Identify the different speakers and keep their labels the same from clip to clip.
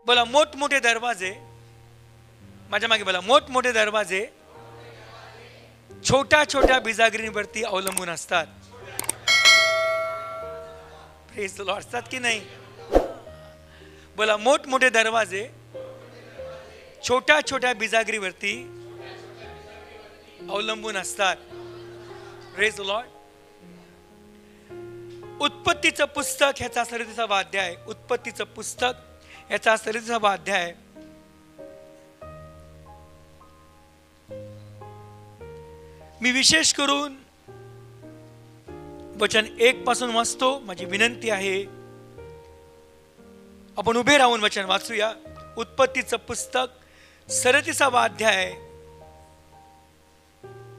Speaker 1: बोला मोठमोठे दरवाजे, माझ्या मागे बोला मोठमोठे दरवाजे छोट्या छोट्या बिजागरींवरती अवलंबून असतात. Praise the Lord. असतात की नाही? बोला मोठमोठे दरवाजे छोट्या छोट्या बिजागरीवरती अवलंबून असतात. Praise the Lord. उत्पत्तीचं पुस्तक ह्याचा 37वा अध्याय, उत्पत्तीचं पुस्तक ह्याचा 37वा अध्याय मी विशेष करून वचन 1 पासून वाचतो. माझी विनंती आहे आपण उभे राहून वचन वाचूया. उत्पत्तीचं पुस्तक 37वा अध्याय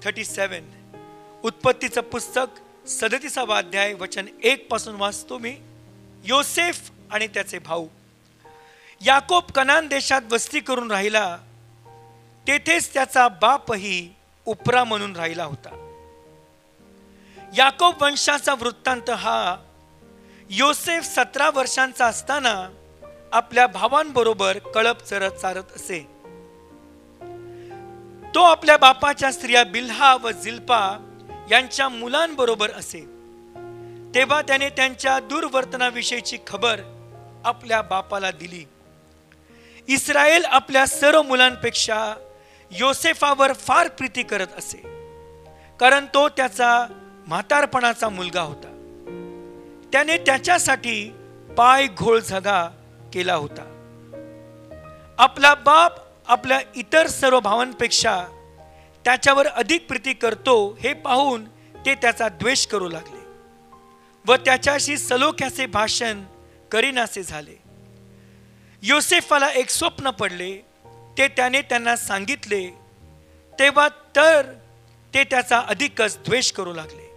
Speaker 1: 37. उत्पत्तीचं पुस्तक 37वा अध्याय वचन 1 पासून वाचतो मी. योसेफ आणि त्याचे भाऊ. याकोब कनान देशात वस्ती करून राहिला, तेथेच त्याचा बापही उपरा म्हणून राहिला होता. याकोब वंशाचा वृत्तांत हा, योसेफ 17 वर्षांचा असताना आपल्या भावांबरोबर कळप चरत चारत असे. तो आपल्या बापाच्या स्त्रिया बिल्हा व जिल्पा यांच्या मुलांबरोबर असे. तेव्हा त्याने त्यांच्या दुर्वर्तनाविषयीची खबर आपल्या बापाला दिली. इस्राയേल आपल्या सर्व मुलांपेक्षा योसेफावर फार प्रीती करत असे, कारण तो त्याचा म्हातारपणाचा मुलगा होता. त्याने त्याच्यासाठी पाय घोळ झगा केला होता. आपला बाप आपल्या इतर सर्व भावांपेक्षा त्याच्यावर अधिक प्रीती करतो हे पाहून ते त्याचा द्वेष करू लागले व त्याच्याशी सलोख्याचे भाषण करीनासे झाले. योसेफाला एक स्वप्न पडले, ते त्याने त्यांना सांगितले. तेव्हा तर ते त्याचा अधिकच द्वेष करू लागले.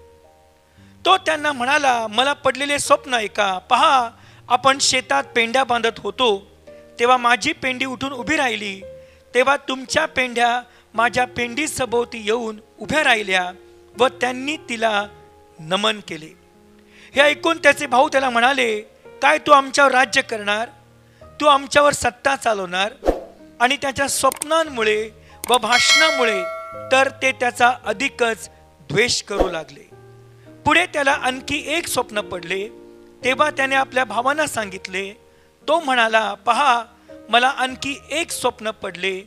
Speaker 1: तो त्यांना म्हणाला, मला पडलेले स्वप्न ऐका. पहा, आपण शेतात पेंड्या बांधत होतो, तेव्हा माझी पेंडी उठून उभी राहिली. तेव्हा तुमच्या पेंड्या माझ्या पेंडी सभोवती येऊन उभ्या राहिल्या व त्यांनी तिला नमन केले. हे ऐकून त्याचे भाऊ त्याला म्हणाले, काय तू आमच्यावर राज्य करणार? तू आमच्यावर सत्ता चालवणार? आणि त्याच्या स्वप्नांमुळे व भाषणामुळे तर ते त्याचा अधिकच द्वेष करू लागले. पुढे त्याला आणखी एक स्वप्न पडले. तेव्हा त्याने आपल्या भावांना सांगितले. तो म्हणाला, पहा, मला आणखी एक स्वप्न पडले.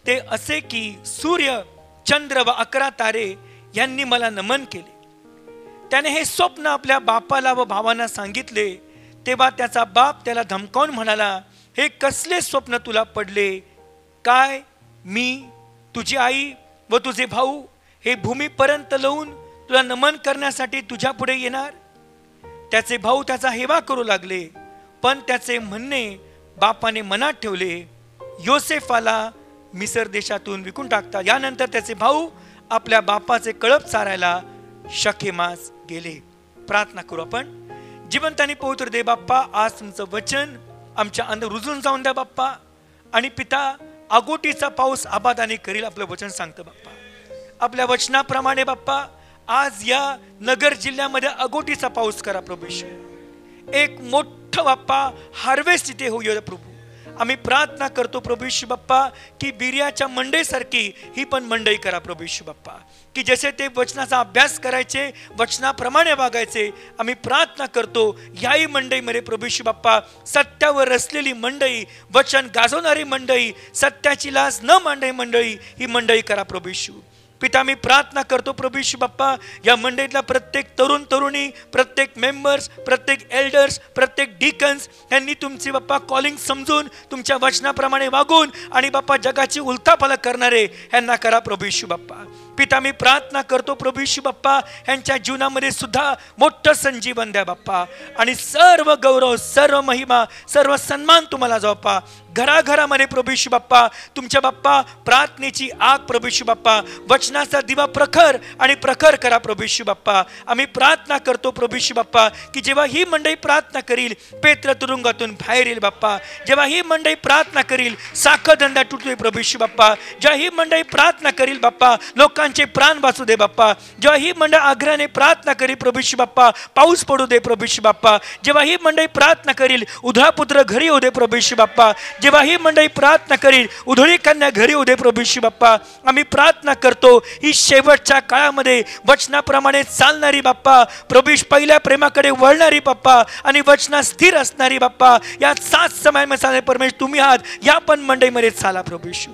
Speaker 1: ते असे की सूर्य, चंद्र व 11 तारे यांनी मला नमन केले. त्याने हे स्वप्न आपल्या बापाला व भावांना सांगितले. तेव्हा त्याचा बाप त्याला धमकावून म्हणाला, हे कसले स्वप्न तुला पडले? काय मी, तुझी आई व तुझे भाऊ हे भूमीपर्यंत लावून तुला नमन करण्यासाठी तुझ्या पुढे येणार? त्याचे भाऊ त्याचा हेवा करू लागले, पण त्याचे म्हणणे बापाने मनात ठेवले. योसेफाला मिसर देशातून विकून टाकता. यानंतर त्याचे भाऊ आपल्या बापाचे कळप चारायला शकेमास गेले. प्रार्थना करू आपण. जिवंत आणि पवित्र दे बाप्पा, आज तुमचं वचन आमच्या अंदर रुजून जाऊन द्या बाप्पा. आणि पिता, आगोटीचा पाऊस आबादाने करील आपलं वचन सांगतं बाप्पा. आपल्या वचनाप्रमाणे बाप्पा आज या नगर जिल्ह्यामध्ये आगोटीचा पाऊस करा प्रभू. एक मोठं बाप्पा हार्वेस्ट इथे होऊया प्रभू. आम्ही प्रार्थना करतो प्रभू येशू बाप्पा की बिर्याच्या मंडईसारखी ही पण मंडई करा प्रभू येशू बाप्पा, की जसे ते वचनाचा अभ्यास करायचे, वचनाप्रमाणे वागायचे. आम्ही प्रार्थना करतो याही मंडईमध्ये प्रभू येशू बाप्पा सत्यावर रचलेली मंडई, वचन गाजवणारी मंडई, सत्याची लाज न मांडणारी मंडई ही मंडई करा प्रभू येशू. पिता, मी प्रार्थना करतो प्रभू येशू बाप्पा, या मंडळीतला प्रत्येक तरुण तरुणी, प्रत्येक मेंबर्स, प्रत्येक एल्डर्स, प्रत्येक डिकन्स यांनी तुमची बाप्पा कॉलिंग समजून तुमच्या वचनाप्रमाणे वागून आणि बाप्पा जगाची उलथापालथ करणारे यांना करा प्रभू येशू बाप्पा. पिता, मी प्रार्थना करतो प्रभू येशू बाप्पा यांच्या जीवनामध्ये सुद्धा मोठं संजीवन द्या बाप्पा. आणि सर्व गौरव, सर्व महिमा, सर्व सन्मान तुम्हाला जाओ बाप्पा. घराघरामध्ये प्रभू येशू बाप्पा तुमच्या बाप्पा प्रार्थनेची आग प्रभू येशू बाप्पा, वचनाचा दिवा प्रखर आणि प्रखर करा प्रभू येशू बाप्पा. आम्ही प्रार्थना करतो प्रभू येशू बाप्पा की जेव्हा ही मंडळी प्रार्थना करील, पेत्र तुरुंगातून बाहेर येईल बाप्पा. जेव्हा ही मंडळी प्रार्थना करील, साखर धंदा तुटतोय प्रभू येशू बाप्पा. जेव्हा ही मंडळी प्रार्थना करील बाप्पा, लोकांना लोकांचे प्राण वाचू दे बाप्पा. जेव्हा ही मंडळ आग्रहाने प्रार्थना करी प्रभू येशू बाप्पा, पाऊस पडू दे प्रभू येशू बाप्पा. जेव्हा ही मंडळी प्रार्थना करील उधळपुत्र घरी येऊ दे प्रभू येशू बाप्पा. जेव्हा ही मंडळी प्रार्थना करील उधळी कन्या घरी येऊ दे प्रभू येशू बाप्पा. आम्ही प्रार्थना करतो ही शेवटच्या काळामध्ये वचनाप्रमाणे चालणारी बाप्पा, प्रभू येशू पहिल्या प्रेमाकडे वळणारी बाप्पा आणि वचना स्थिर असणारी बाप्पा, या 7 समयांमध्ये चालणारे परमेश्वर तुम्ही आहात. या पण मंडळीमध्ये चाला प्रभू येशू.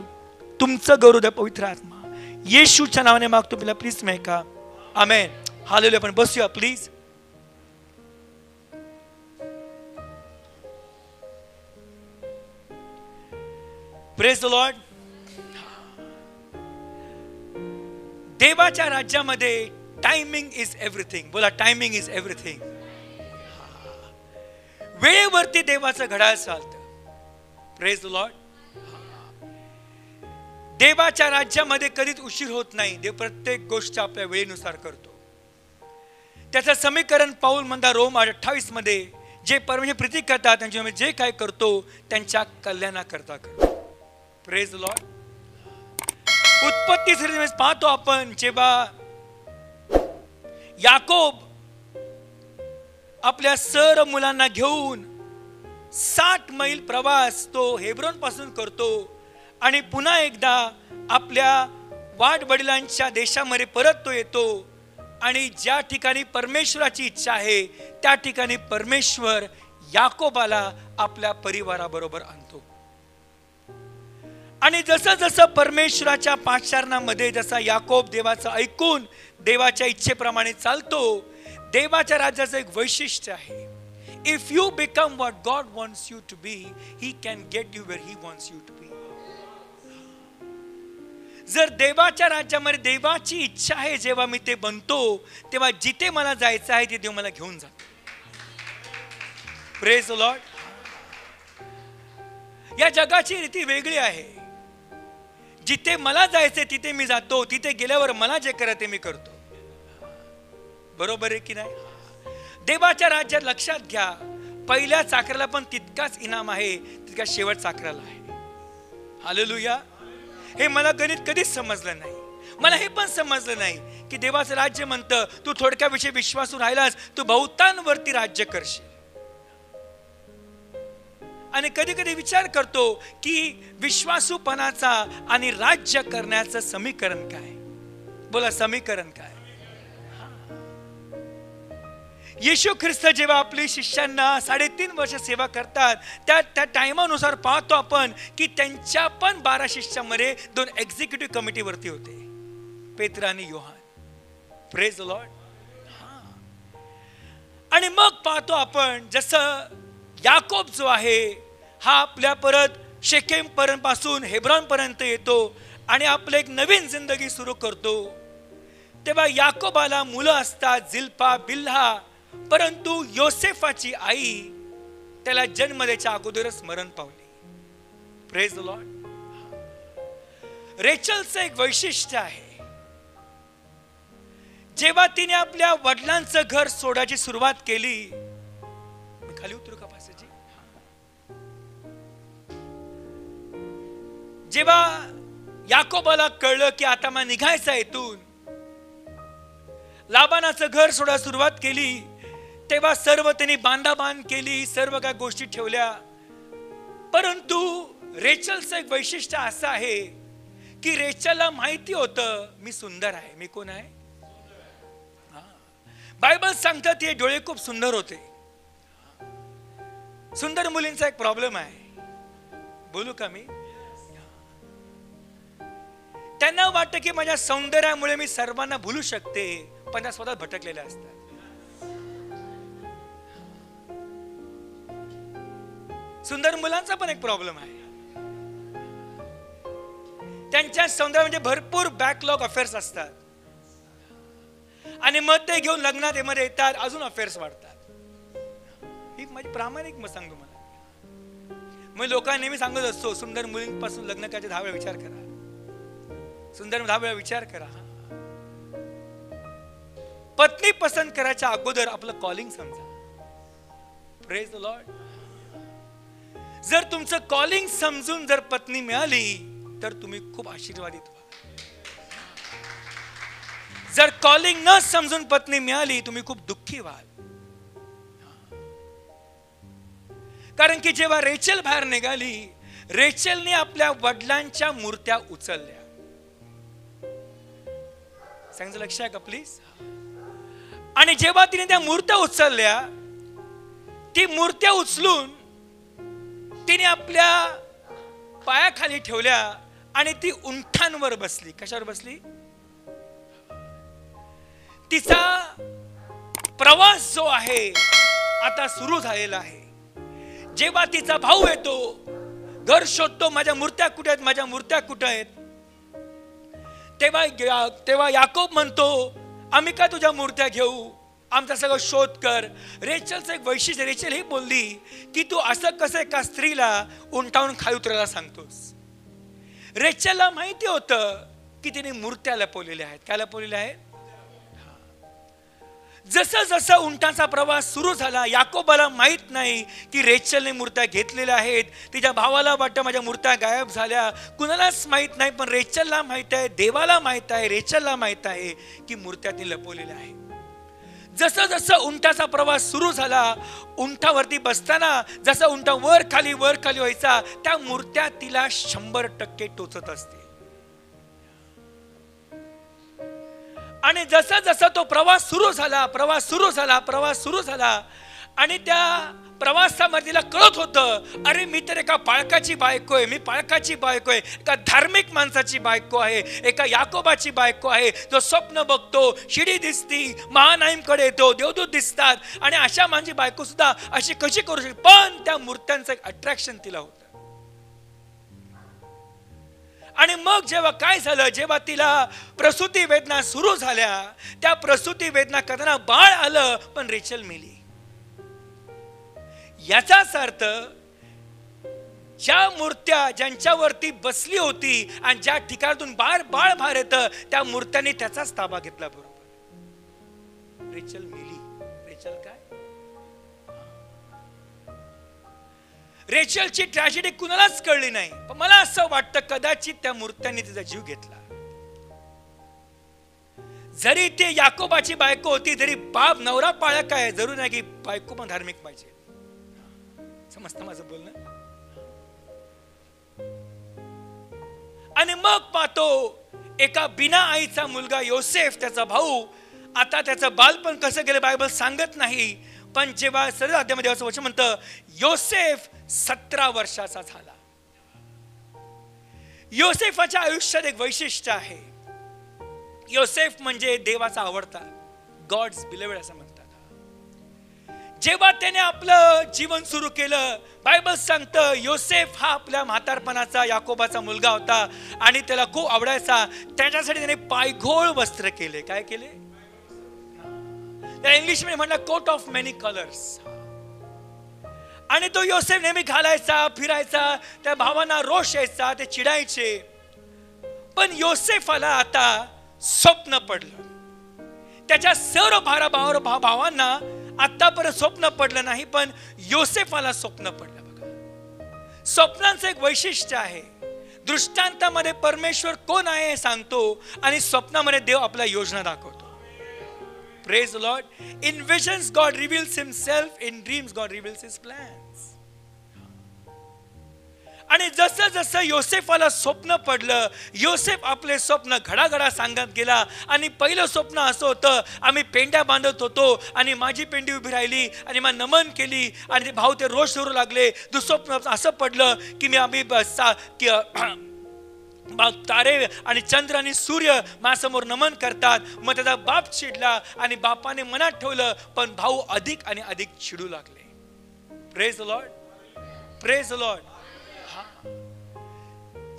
Speaker 1: तुमचं गौरव द्या पवित्र आत्मा. येशूच्या नावाने मागतो पिला, प्लीज मेका. आमेन. हालेलुया. आपण बसूया प्लीज. Praise the Lord. देवाच्या राज्यामध्ये टायमिंग इज एव्हरीथिंग. बोला, टायमिंग इज एव्हरीथिंग. वेळेवरती देवाचं घड्याळ चालतं. Praise the Lord. देवाच्या राज्यामध्ये कधीच उशीर होत नाही. देव प्रत्येक गोष्ट आपल्या वेळेनुसार करतो. त्याचं समीकरण पाऊल म्हणता रोम 28 मध्ये, जे परमेश्वर प्रीती करतात त्यांच्यामध्ये जे काय करतो त्यांच्या कल्याणाकरता करतो. Praise the Lord. उत्पत्ती पाहतो आपण, जेव्हा याकोब आपल्या सर्व मुलांना घेऊन 60 मैल प्रवास तो हेब्रोन पासून करतो आणि पुन्हा एकदा आपल्या वाडवडिलांच्या देशामध्ये परत तो येतो आणि ज्या ठिकाणी परमेश्वराची इच्छा आहे त्या ठिकाणी परमेश्वर याकोबाला आपल्या परिवाराबरोबर आणतो. आणि जसं जसं परमेश्वराच्या पाचारणामध्ये जसा याकोब देवाचं ऐकून देवाच्या इच्छेप्रमाणे चालतो, देवाच्या राज्याचं एक वैशिष्ट्य आहे. If you become what God wants you to be, he can get you where he wants you to be. जर देवाच्या राज्यामध्ये देवाची इच्छा आहे जेव्हा मी ते बनतो, तेव्हा जिथे मला जायचं आहे ते देव मला घेऊन जातो. Praise the Lord. या जगाची रीती वेगळी आहे. जिथे मला जायचंय तिथे मी जातो, तिथे गेल्यावर मला जे करायचं मी करतो. बरोबर आहे की नाही? देवाच्या राज्यात लक्षात घ्या, पहिल्या चाकराला पण तितकाच इनाम आहे तितका शेवट चाकराला आहे. हालेलुया. हे मला गणित कधीच समजलं नाही. मला हे पण समजलं नाही की देवाचं राज्य म्हणतं तू थोडक्याविषयी विश्वासू राहिलास तू बहुतांवरती राज्य करशील. आणि कधी कधी विचार करतो की विश्वासूपणाचा आणि राज्य करण्याचं समीकरण काय. बोला, समीकरण काय? येशू ख्रिस्त जेव्हा आपल्या शिष्यांना 3.5 वर्ष सेवा करतात, त्या टाइमानुसार पाहतो आपण की त्यांच्या पण 12 शिष्यामध्ये 2 एक्झिक्युटिव्ह कमिटीवरती होते, पेत्र आणि योहान. Praise the Lord. आणि मग पाहतो आपण जसं याकोब जो आहे हा आपल्या परत शेकेम पासून हेब्रोन पर्यंत येतो आणि आपलं एक नवीन जिंदगी सुरू करतो, तेव्हा याकोबाला मुलं असतात, जिल्पा, बिल्हा. परंतु योसेफाची आई त्याला जन्म द्यायच्या अगोदरच मरण पावली. Praise the Lord. रेचलचं एक वैशिष्ट्य आहे, जेव्हा तिने आपल्या वडिलांचं घर सोडायची सुरुवात केली. मी खाली उतरू का पासाची? जेव्हा याकोबाला कळलं की आता मला निघायचं इथून, लाबानाचं घर सोडायला सुरुवात केली, तेव्हा सर्व त्यांनी बांधाबांध केली, सर्व काही गोष्टी ठेवल्या. परंतु रेचलचं एक वैशिष्ट्य असं आहे की रेचलला माहिती होतं मी सुंदर आहे. मी कोण आहे? बायबल सांगतात ते डोळे खूप सुंदर होते. सुंदर मुलींचा एक प्रॉब्लेम आहे, बोलू का मी? त्यांना वाटतं की माझ्या सौंदर्यामुळे मी सर्वांना भुलू शकते, पण त्या स्वतः भटकलेल्या असतात. सुंदर मुलांचा पण एक प्रॉब्लेम आहे, त्यांच्या सौंदर्य म्हणजे भरपूर बॅकलॉग अफेअर्स असतात आणि मग ते घेऊन लग्नात मध्ये येतात, अजून अफेअर्स वाढतात. ही माझी प्रामाणिक मत सांगतो. मला मी लोकांना नेहमी सांगत असतो, सुंदर मुलींपासून लग्न करायचे 10 वेळा विचार करा. सुंदर 10 वेळा विचार करा. पत्नी पसंत करायच्या अगोदर आपलं कॉलिंग समजा. Praise the Lord. जर तुमचं कॉलिंग समजून जर पत्नी मिळाली तर तुम्ही खूप आशीर्वादित व्हा. जर कॉलिंग न समजून पत्नी मिळाली तुम्ही खूप दुःखी व्हाल. कारण की जेव्हा रेचल बाहेर निघाली, रेचलने आपल्या वडिलांच्या मूर्त्या उचलल्या. सांगायचं लक्ष आहे का प्लीज. आणि जेव्हा तिने त्या मूर्त्या उचलल्या, ती मूर्त्या उचलून तिने आपल्या पायाखाली ठेवल्या आणि ती उंठांवर बसली. कशावर बसली? तिचा प्रवास जो आहे आता सुरू झालेला आहे. जेव्हा तिचा भाऊ येतो, घर शोधतो, माझ्या मूर्त्या कुठे आहेत, माझ्या मूर्त्या कुठे आहेत, तेव्हा याकोब म्हणतो, आम्ही का तुझ्या मूर्त्या घेऊ, आमचा सगळं शोध कर. रेचलचं एक वैशिष्ट्य, रेचल ही बोलली की तू असं कसं एका स्त्रीला उंटावून खाली उतरायला सांगतोस. रेचलला माहिती होतं की तिने मूर्त्या लपवलेल्या आहेत. काय लपवलेल्या आहेत? जसं जसं उंटाचा प्रवास सुरू झाला, याकोबाला माहित नाही की रेचलने मूर्त्या घेतलेल्या आहेत. तिच्या भावाला वाटतं माझ्या मूर्त्या गायब झाल्या, कुणालाच माहित नाही, पण रेचलला माहित आहे, देवाला माहित आहे, रेचलला माहित आहे की मूर्त्या ती लपवलेल्या आहेत. जसं जसं उंटाचा प्रवास सुरू झाला, उंटावरती बसताना जसं उंटा वर खाली व्हायचा, त्या मूर्त्या तिला 100% टोचत असते. आणि जसा जसा तो प्रवास सुरू झाला आणि त्या प्रवासामध्ये तिला कळत होतं, अरे मी तर एका पाळकाची बायको आहे, एका धार्मिक माणसाची बायको आहे, एका याकोबाची बायको आहे, जो स्वप्न बघतो, शिडी दिसती, महानाईमकडे येतो, देवदूत दिसतात, आणि अशा माझी बायको सुद्धा अशी कशी करू शकते. पण त्या मूर्त्यांचं एक अट्रॅक्शन तिला होतं. आणि मग जेव्हा काय झालं, जेव्हा तिला प्रसूती वेदना सुरू झाल्या, त्या प्रसूती वेदना करताना बाळ आलं, पण रेचल मेली. याचाच अर्थ ज्या मूर्त्या ज्यांच्यावरती बसली होती आणि ज्या ठिकाणातून बाळ बाहेर येतं, त्या मूर्त्यांनी त्याचाच ताबा घेतला. बरोबर, रेचल मेली. रेचल काय? रेचलची ट्रॅजेडी कुणालाच कळली नाही, पण मला असं वाटतं कदाचित त्या मूर्त्यांनी तिचा जीव घेतला. जरी ते याकोबाची बायको होती, जरी बाप नवरा पाळक आहे, जरूर नाही की बायको पण धार्मिक पाहिजे. समजतं माझं बोलणं? आणि मग पाहतो एका बिना आईचा मुलगा योसेफ, त्याचा भाऊ, आता त्याचं बालपण कसं गेलं बायबल सांगत नाही, पण जेव्हा सरळ अध्यायामध्ये असं वचन म्हणतं, योसेफ 17 वर्षाचा झाला. योसेफाच्या आयुष्यात एक वैशिष्ट्य आहे. योसेफ म्हणजे देवाचा आवडता, गॉड्स बिलेव्ड असं म्हणतात. जेव्हा त्याने आपलं जीवन सुरू केलं, बायबल सांगतं योसेफ हा आपल्या म्हातारपणाचा याकोबाचा मुलगा होता आणि त्याला खूप आवडायचा. त्याच्यासाठी त्याने पायघोळ वस्त्र केले. काय केले? त्या इंग्लिश मध्ये म्हणला कोट ऑफ मेनी कलर्स. आणि तो योसेफ नेहमी घालायचा, फिरायचा, त्या भावांना रोष यायचा, ते चिडायचे. पण योसेफाला आता स्वप्न पडलं. त्याच्या सर्व भावांना आतापर्यंत स्वप्न पडलं नाही, पण योसेफाला स्वप्न पडलं. बघा, स्वप्नांचं एक वैशिष्ट्य आहे. दृष्टांतामध्ये परमेश्वर कोण आहे हे सांगतो आणि स्वप्नामध्ये देव आपल्या योजना दाखवतो. Praise the Lord. In visions God reveals himself, in dreams God reveals his plans. आणि जसं जसं योसेफाला स्वप्न पडलं, योसेफ आपले स्वप्न घडाघडा सांगत गेला. आणि पहिलं स्वप्न असं होतं, आम्ही पेंड्या बांधत होतो आणि माझी पेंडी उभी राहिली आणि मला नमन केली आणि ते भाऊ ते रोष करू लागले. दुसरं स्वप्न असं पडलं की आम्ही तारे आणि चंद्र आणि सूर्य माझ्यासमोर नमन करतात. मग त्याचा बाप चिडला आणि बापाने मनात ठेवलं, पण भाऊ अधिक आणि अधिक चिडू लागले. Praise the Lord, praise the Lord.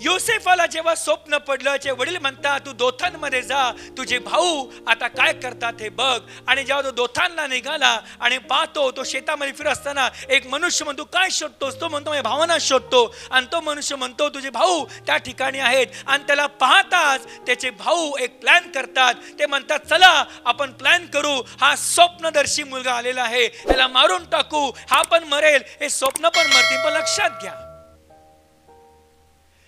Speaker 1: योसेफाला जेव्हा स्वप्न पडलं, जे वडील म्हणतात तू दोथांमध्ये जा, तुझे भाऊ आता काय करतात हे बघ. आणि जेव्हा तो दोथांना निघाला आणि पाहतो, तो शेतामध्ये फिरत असताना एक मनुष्य म्हणतो काय शोधतोस? तो म्हणतो माझ्या भावांना शोधतो. आणि तो मनुष्य म्हणतो तुझे भाऊ त्या ठिकाणी आहेत. आणि त्याला पाहताच त्याचे भाऊ एक प्लॅन करतात. ते म्हणतात चला आपण प्लॅन करू, हा स्वप्नदर्शी मुलगा आलेला आहे, त्याला मारून टाकू, हा पण मरेल, हे स्वप्न पण मरतील. पण लक्षात घ्या,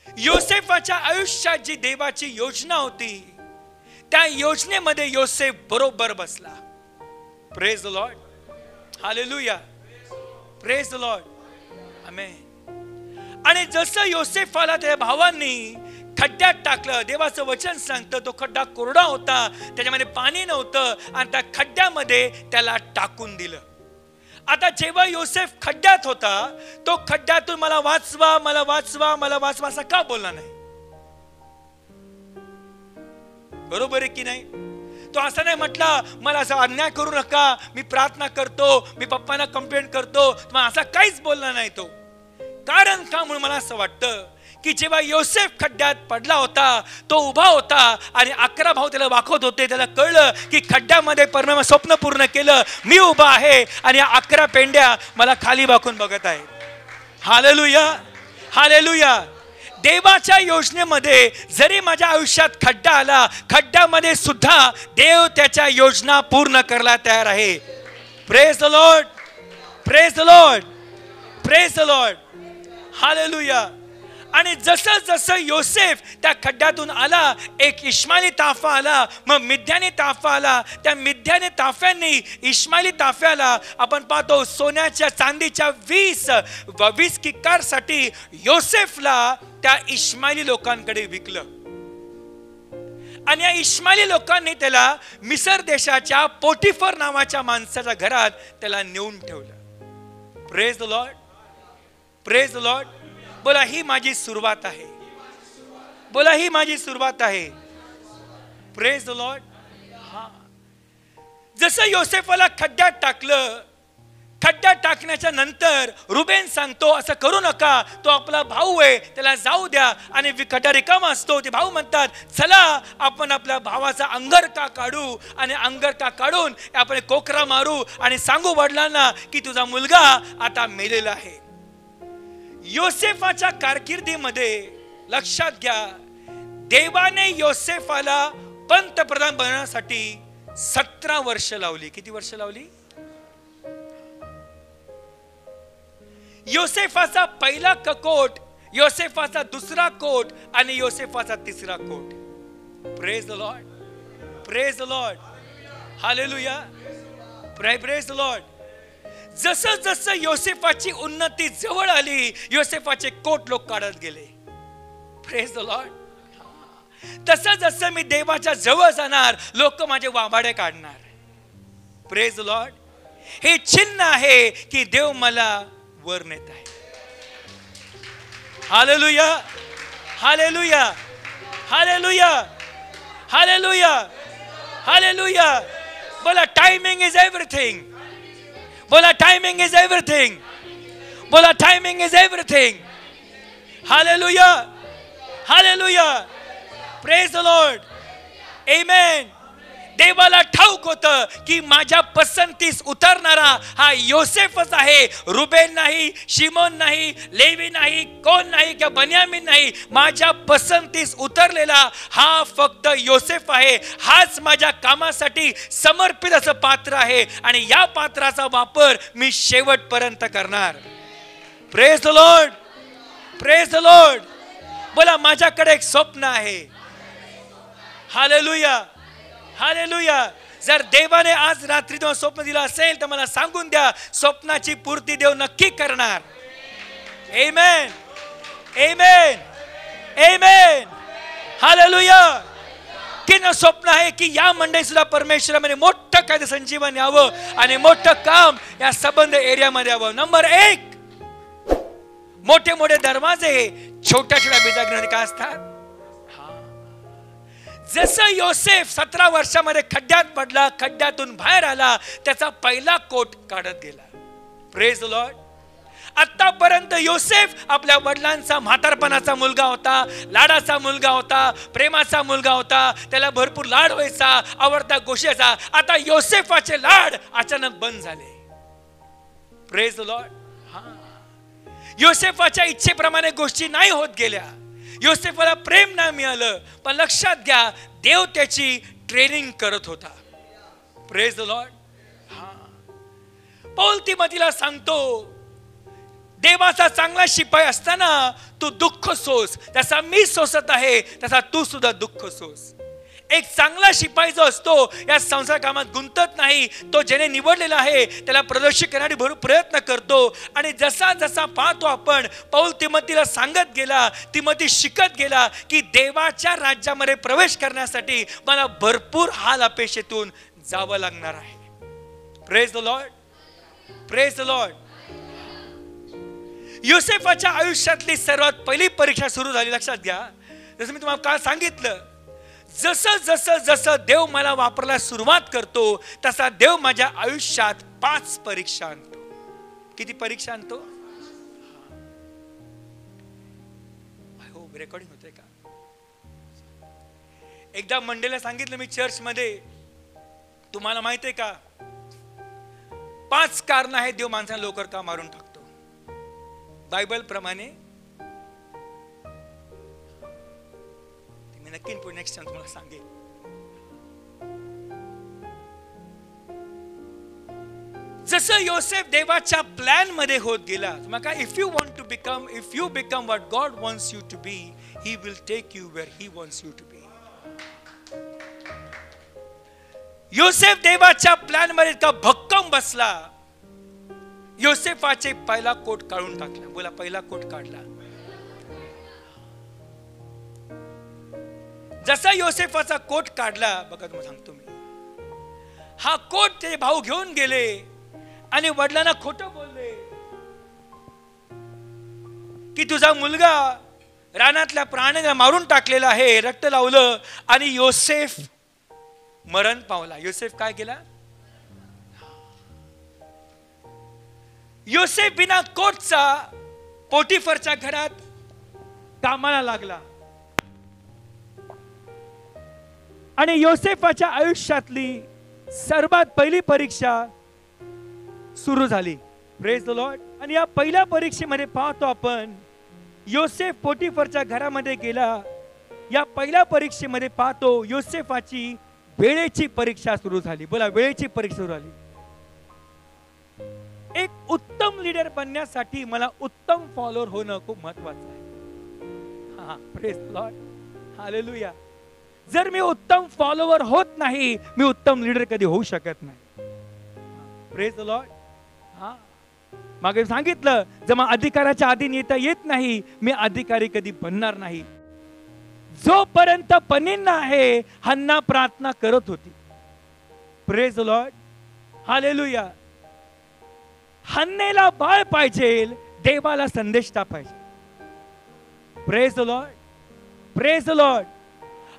Speaker 1: योसेफाच्या आयुष्यात जी देवाची योजना होती त्या योजनेमध्ये योसेफ बरोबर बसला. Praise the Lord, hallelujah, praise the Lord, amen. आणि जसं योसेफाला त्या भावांनी खड्ड्यात टाकलं, देवाचं वचन सांगतं तो खड्डा कोरडा होता, त्याच्यामध्ये पाणी नव्हतं, आणि त्या खड्ड्यामध्ये त्याला टाकून दिलं. आता जेव्हा योसेफ खड्ड्यात होता, तो खड्ड्यातून मला वाचवा, मला वाचवा, मला वाचवा असा का बोलला नाही? बरोबर आहे की नाही? तो असं नाही म्हटला मला असं अन्याय करू नका, मी प्रार्थना करतो, मी पप्पांना कंप्लेंट करतो, असा काहीच बोलला नाही तो. कारण का? म्हणून मला असं वाटतं की जेव्हा योसेफ खड्ड्यात पडला होता, तो उभा होता आणि 11 भाऊ त्याला वाकवत होते. त्याला कळलं की खड्ड्यामध्ये परमेश्वर स्वप्न पूर्ण केलं, मी उभा आहे आणि 11 पेंड्या मला खाली वाकून बघत आहेत. Hallelujah, hallelujah. देवाच्या योजनेमध्ये जरी माझ्या आयुष्यात खड्डा आला, खड्ड्यामध्ये सुद्धा देव त्याच्या योजना पूर्ण करायला तयार आहे. Praise the Lord, praise the Lord, praise the Lord, hallelujah. आणि जसं जसं योसेफ त्या खड्ड्यातून आला, एक इश्माएली ताफा आला, मग मिद्यानी ताफा आला. त्या मिद्यानी ताफ्यांनी इश्माएली ताफ्याला आपण पाहतो सोन्याच्या चांदीच्या 20 किक्कारसाठी योसेफला त्या इश्माएली लोकांकडे विकलं. आणि या इश्माएली लोकांनी त्याला मिसर देशाच्या पोटिफर नावाच्या माणसाच्या घरात त्याला नेऊन ठेवलं. Praise the Lord, praise the Lord. बोला ही माझी सुरुवात आहे, बोला ही माझी सुरुवात आहे. Praise the Lord. हा, जसं योसेफाला खड्ड्यात टाकलं, खड्ड्यात टाकण्याच्या नंतर रुबेन सांगतो असं करू नका, तो आपला भाऊ आहे, त्याला जाऊ द्या. आणि खड्डा रिकामा असतो. ते भाऊ म्हणतात चला आपण आपल्या भावाचा अंगरका काढू, आणि अंगरका काढून आपण कोकरा मारू आणि सांगू वडिलांना की तुझा मुलगा आता मेलेला आहे. योसेफाच्या कारकिर्दीमध्ये लक्षात घ्या, देवाने योसेफाला पंतप्रधान बनवण्यासाठी 17 वर्ष लावली. किती वर्ष लावली? योसेफाचा पहिला कोट, योसेफाचा दुसरा कोट आणि योसेफाचा तिसरा coat. Praise the Lord, praise the Lord, hallelujah, praise the Lord. जसं जसं योसेफाची उन्नती जवळ आली, योसेफाचे कोट लोक काढत गेले. Praise the Lord. तसं जसं मी देवाच्या जवळ जाणार, लोक माझे वाभाडे काढणार. Praise the Lord. हे चिन्ह आहे की देव मला वर नेत आहे. Hallelujah, hallelujah, hallelujah, hallelujah, hallelujah. बोला टायमिंग इज एव्हरीथिंग. बोला टायमिंग इज एव्हरीथिंग. बोला timing is everything. Hallelujah, hallelujah, praise the Lord, amen. देवाला ठाऊक होतं की माझ्या पसंतीस उतरणारा हा योसेफच आहे. रुबेन नाही, शिमोन नाही, लेवी नाही, कोण नाही किंवा बन्यामीन नाही. माझ्या पसंतीस उतरलेला हा फक्त योसेफ आहे. हाच माझ्या कामासाठी समर्पित असं पात्र आहे आणि या पात्राचा वापर मी शेवटपर्यंत करणार. Praise the Lord, praise the Lord. बोला माझ्याकडे एक स्वप्न आहे. Hallelujah, hallelujah. जर देवाने आज रात्री तुम्हाला स्वप्न दिलं असेल तर मला सांगून द्या, स्वप्नाची पूर्ती देव नक्की करणार. आमेन, आमेन, आमेन, हालेलुया. किन स्वप्न आहे की या मंडळी सुद्धा परमेश्वरामध्ये मोठं काय संजीवन यावं आणि मोठं काम या संबंध एरियामध्ये यावं. नंबर 1, मोठे मोठे दरवाजे छोट्या छोट्या बीजाग्रहणी काय असतात. जसं योसेफ 17 वर्षामध्ये खड्ड्यात पडला, खड्ड्यातून बाहेर आला, त्याचा पहिला कोट काढत गेला. Praise the Lord. आतापर्यंत योसेफ आपल्या वडिलांचा म्हातारपणाचा मुलगा होता, लाडाचा मुलगा होता, प्रेमाचा मुलगा होता, त्याला भरपूर लाड व्हायचा, आवडता गोष्टीचा. आता योसेफाचे लाड अचानक बंद झाले. Praise the Lord. योसेफाच्या इच्छेप्रमाणे गोष्टी नाही होत गेल्या. योसेफाला प्रेम नाही मिळालं. पण लक्षात घ्या, देव त्याची ट्रेनिंग करत होता. Praise the Lord. पौल तिमोथीला सांगतो, देवाचा चांगला शिपाई असताना तू दुःख सोस, जसा मी सोसत आहे तसा तू सुद्धा दुःख सोस. एक चांगला शिपाई जो असतो या संसार कामात गुंतत नाही, तो ज्याने निवडलेला आहे त्याला प्रदर्शित करण्यासाठी भरपूर प्रयत्न करतो. आणि जसा जसा पाहतो आपण, पौल तिमोथीला सांगत गेला, तिमोथी शिकत गेला की देवाच्या राज्यामध्ये प्रवेश करण्यासाठी मला भरपूर हाल अपेक्षेतून जावं लागणार आहे. Praise the Lord, praise the Lord. योसेफाच्या आयुष्यातली सर्वात पहिली परीक्षा सुरू झाली. लक्षात घ्या, जसं मी तुम्हाला काल सांगितलं, जसं जसं जसं देव मला वापरायला सुरुवात करतो तसा देव माझ्या आयुष्यात 5 परीक्षा आणतो. किती परीक्षा आणतो? हो, रेकॉर्डिंग होते का? एकदा मंडळीला सांगितलं मी चर्च मध्ये, तुम्हाला माहिती आहे का 5 कारण आहेत देव माणसाला लवकर का मारून टाकतो. बायबल प्रमाणे मी नक्की नेक्स्ट टाइम तुम्हाला सांगेन. जसं योसेफ देवाच्या प्लॅन मध्ये होत गेला. तुम्हाला काय, if you become what God wants you to be, he will take you where he wants you to be. Yosef देवाच्या प्लॅन मध्ये इतका भक्कम बसला, योसेफाचे पहिला कोट काढून टाकला. बोला, पहिला कोट काढला. जसा योसेफाचा कोट काढला, बघा तुम्हाला सांगतो मी, हा कोट ते भाऊ घेऊन गेले आणि वडिलांना खोटं बोलले की तुझा मुलगा रानातल्या प्राण्याला मारून टाकलेला आहे, रक्त लावलं, आणि योसेफ मरण पावला. योसेफ काय केला? योसेफ बिना कोटचा पोटिफरच्या घरात कामाला लागला. आणि योसेफाच्या आयुष्यातली सर्वात पहिली परीक्षा सुरू झाली. Praise the Lord. आणि या पहिल्या परीक्षेमध्ये पाहतो आपण, योसेफ पोटिफरच्या घरामध्ये गेला. या पहिल्या परीक्षेमध्ये पाहतो योसेफाची वेळेची परीक्षा सुरू झाली. बोला, वेळेची परीक्षा सुरू झाली. एक उत्तम लीडर बनण्यासाठी मला उत्तम फॉलोअर होणं खूप महत्वाचं आहे. हा, प्रेज द लॉर्ड, हालेलुया. जर मी उत्तम फॉलोअर होत नाही, मी उत्तम लीडर कधी होऊ शकत नाही. Praise the Lord. हा, मागे सांगितलं, जेव्हा अधिकाराच्या अधीन येत नाही, मी अधिकारी कधी बनणार नाही. जोपर्यंत पनिन्ना आहे, हन्ना प्रार्थना करत होती. Praise the Lord, hallelujah. हन्नेला बाळ पाहिजे, देवाला संदेश पाहिजे. Praise the Lord, praise the Lord.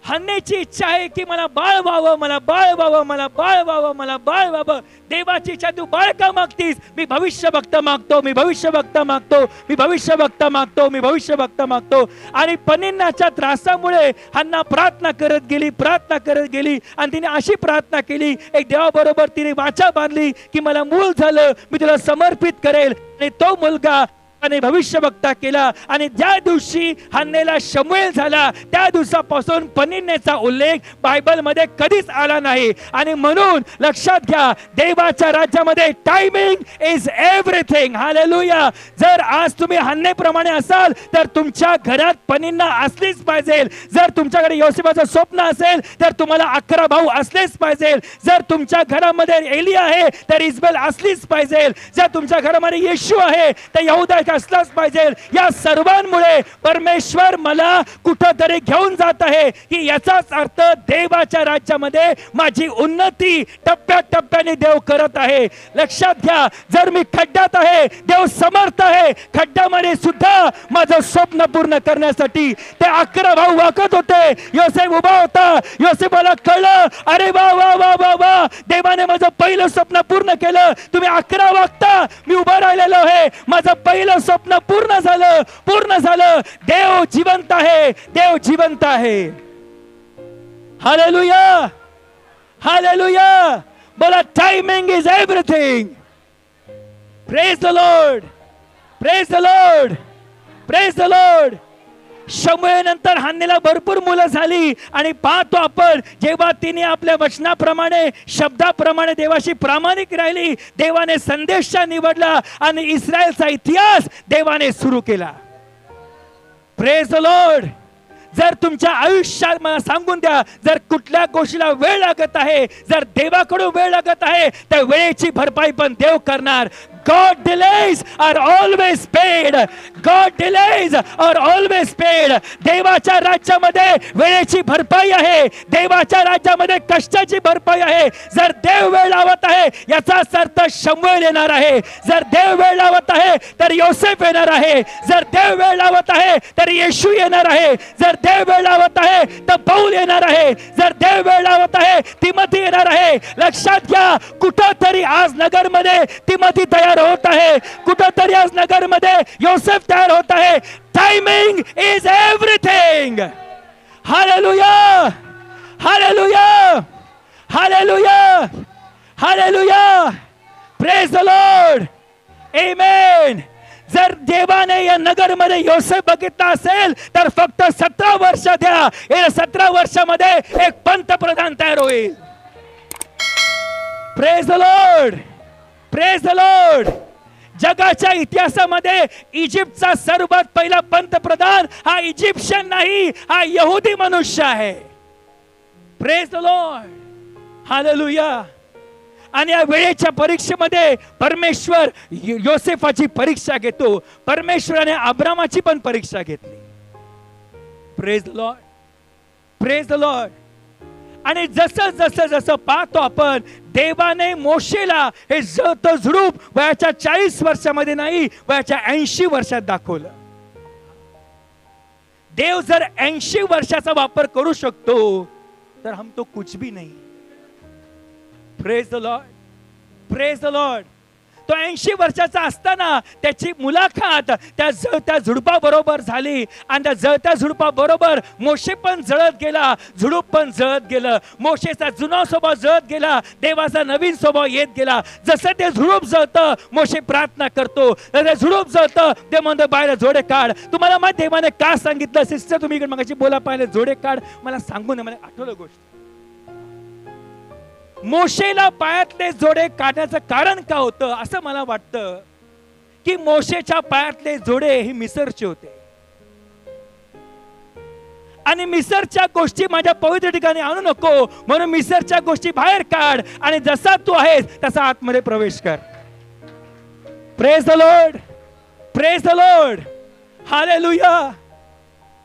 Speaker 1: हन्नेची इच्छा आहे की मला बाळ व्हावं, मला बाळ व्हावं, मला बाळ व्हावं, मला बाळ व्हावं. देवाची इच्छा, तू बाळ का मागतीस? मी भविष्य बघता मागतो, मी भविष्य बघता मागतो, मी भविष्य बघता मागतो, मी भविष्य बघता मागतो. आणि पनिन्नाच्या त्रासामुळे हन्ना प्रार्थना करत गेली, प्रार्थना करत गेली. आणि तिने अशी प्रार्थना केली, एक देवाबरोबर तिने वाचा बांधली की मला मूल झालं, मी तुला समर्पित करेल. आणि तो मुलगा आणि भविष्य बघता केला. आणि ज्या दिवशी हन्नेला शमूएल झाला, त्या दिवसापासून पनिन्नेचा उल्लेख बायबल मध्ये कधीच आला नाही. आणि म्हणून लक्षात घ्या, देवाच्या राज्यामध्ये टायमिंग इज एव्हरीथिंग. हालेलुया. जर आज तुम्ही हन्नेप्रमाणे असाल तर तुमच्या घरात पनिन्ना असलीच पाहिजे. जर तुमच्याकडे योसेफाचं स्वप्न असेल तर तुम्हाला 11 भाऊ असलेच पाहिजे. जर तुमच्या घरामध्ये एलिया आहे तर इस्बेल असलीच पाहिजे. जर तुमच्या घरामध्ये येशू आहे तर यहूदा असलाच पाहिजे. या सर्वांमुळे परमेश्वर मला कुठंतरी घेऊन जात आहे की याचाच अर्थ देवाच्या राज्यामध्ये माझी उन्नती टप्प्याटप्प्याने देव करत आहे. लक्षात घ्या, जर मी खड्ड्यात आहे, देव समर्थ आहे खड्ड्यामध्ये सुद्धा माझं स्वप्न पूर्ण करण्यासाठी. ते 11 भाऊ वाकत होते, योसेफ उभा होता. योसेफाला कळलं, अरे वा वा वा वा वा, देवाने माझं पहिलं स्वप्न पूर्ण केलं. तुम्ही 11 वागता, मी उभा राहिलेलो आहे, माझं पहिलं स्वप्न पूर्ण झालं, पूर्ण झालं. देव जिवंत आहे, देव जिवंत आहे. Hallelujah, hallelujah. बोला, timing is everything. Praise the Lord, praise the Lord, praise the Lord. शमूएल नंतर हन्नेला भरपूर मुलं झाली. आणि पाहतो आपण, जेव्हा तिने आपल्या वचनाप्रमाणे, शब्दाप्रमाणे देवाशी प्रामाणिक राहिली, देवाने संदेश निवडला आणि इस्रायलचा इतिहास देवाने सुरू केला. Praise the Lord. जर तुमच्या आयुष्यात मला सांगून द्या, जर कुठल्या गोष्टीला वेळ लागत आहे, जर देवाकडून वेळ लागत आहे, तर वेळेची भरपाई पण देव करणार. God delays are always paid. God delays are always paid. देवाच्या राज्यामध्ये वेळेची भरपाई आहे, देवाच्या राज्यामध्ये कष्टाची भरपाई आहे. जर देव वेळ लावत आहे याचा अर्थ शमूएल येणार आहे. जर देव वेळ लावत आहे तर योसेफ येणार आहे. जर देव वेळ लावत आहे तर येशू येणार आहे. जर देव वेळ लावत आहे तर पौल येणार आहे. जर देव वेळ लावत आहे तिमोथी येणार आहे. लक्षात घ्या, कुठंतरी आज नगरमध्ये तिमोथी तयार होत आहे, कुठंतरी आज नगरमध्ये योसेफ तयार होत आहे. Timing is everything. Hallelujah, hallelujah, hallelujah, hallelujah. Praise the Lord. Amen. जर देवाने या नगरमध्ये योसेफ बघितला असेल तर फक्त 17 वर्ष द्या, या 17 वर्षामध्ये एक पंतप्रधान तयार होईल. Praise the Lord, praise the Lord. जगाच्या इतिहासामध्ये इजिप्तचा सर्वात पहिला पंतप्रधान हा इजिप्शियन नाही, हा यहुदी मनुष्य आहे. Praise the Lord. हालेलुया. आणि या वेळेच्या परीक्षेमध्ये परमेश्वर योसेफाची परीक्षा घेतो. परमेश्वराने अब्रामाची पण परीक्षा घेतली. Praise the Lord, praise the Lord. आणि जसं जसं जसं पाहतो आपण, देवाने मोशेला हे जळतं झुडूप वयाच्या 40 वर्षामध्ये नाही, वयाच्या 80 वर्षात दाखवलं. देव जर 80 वर्षाचा वापर करू शकतो तर हम तो कुछ भी नहीं. Praise the Lord, praise the Lord. तो 80 वर्षाचा असताना त्याची मुलाखत त्या जळत्या झुडपाबरोबर झाली. आणि त्या जळत्या झुडपाबरोबर मोशे पण जळत गेला, झुडूप पण जळत गेलं. मोशेचा जुना स्वभाव जळत गेला, देवाचा नवीन स्वभाव येत गेला. जसं ते झुडूप जळतं, मोशे प्रार्थना करतो. ते झुडूप जळतं, ते म्हणतो बाहेर जोडे काढ. तुम्हाला माहिती देवाने का सांगितलं? सिस्टर तुम्ही इकडे मगाशी बोला पाहिजे, जोडे काढ. मला सांगून मला आठवलं गोष्ट. मोशेला पायातले जोडे काढण्याचं कारण का होतं? असं मला वाटतं की मोशेच्या पायातले जोडे हे मिसरचे होते. आणि मिसरच्या गोष्टी माझ्या पवित्र ठिकाणी आणू नको, म्हणून मिसरच्या गोष्टी बाहेर काढ आणि जसा तू आहेस तसा आतमध्ये प्रवेश कर. Praise the Lord, praise the Lord. Hallelujah.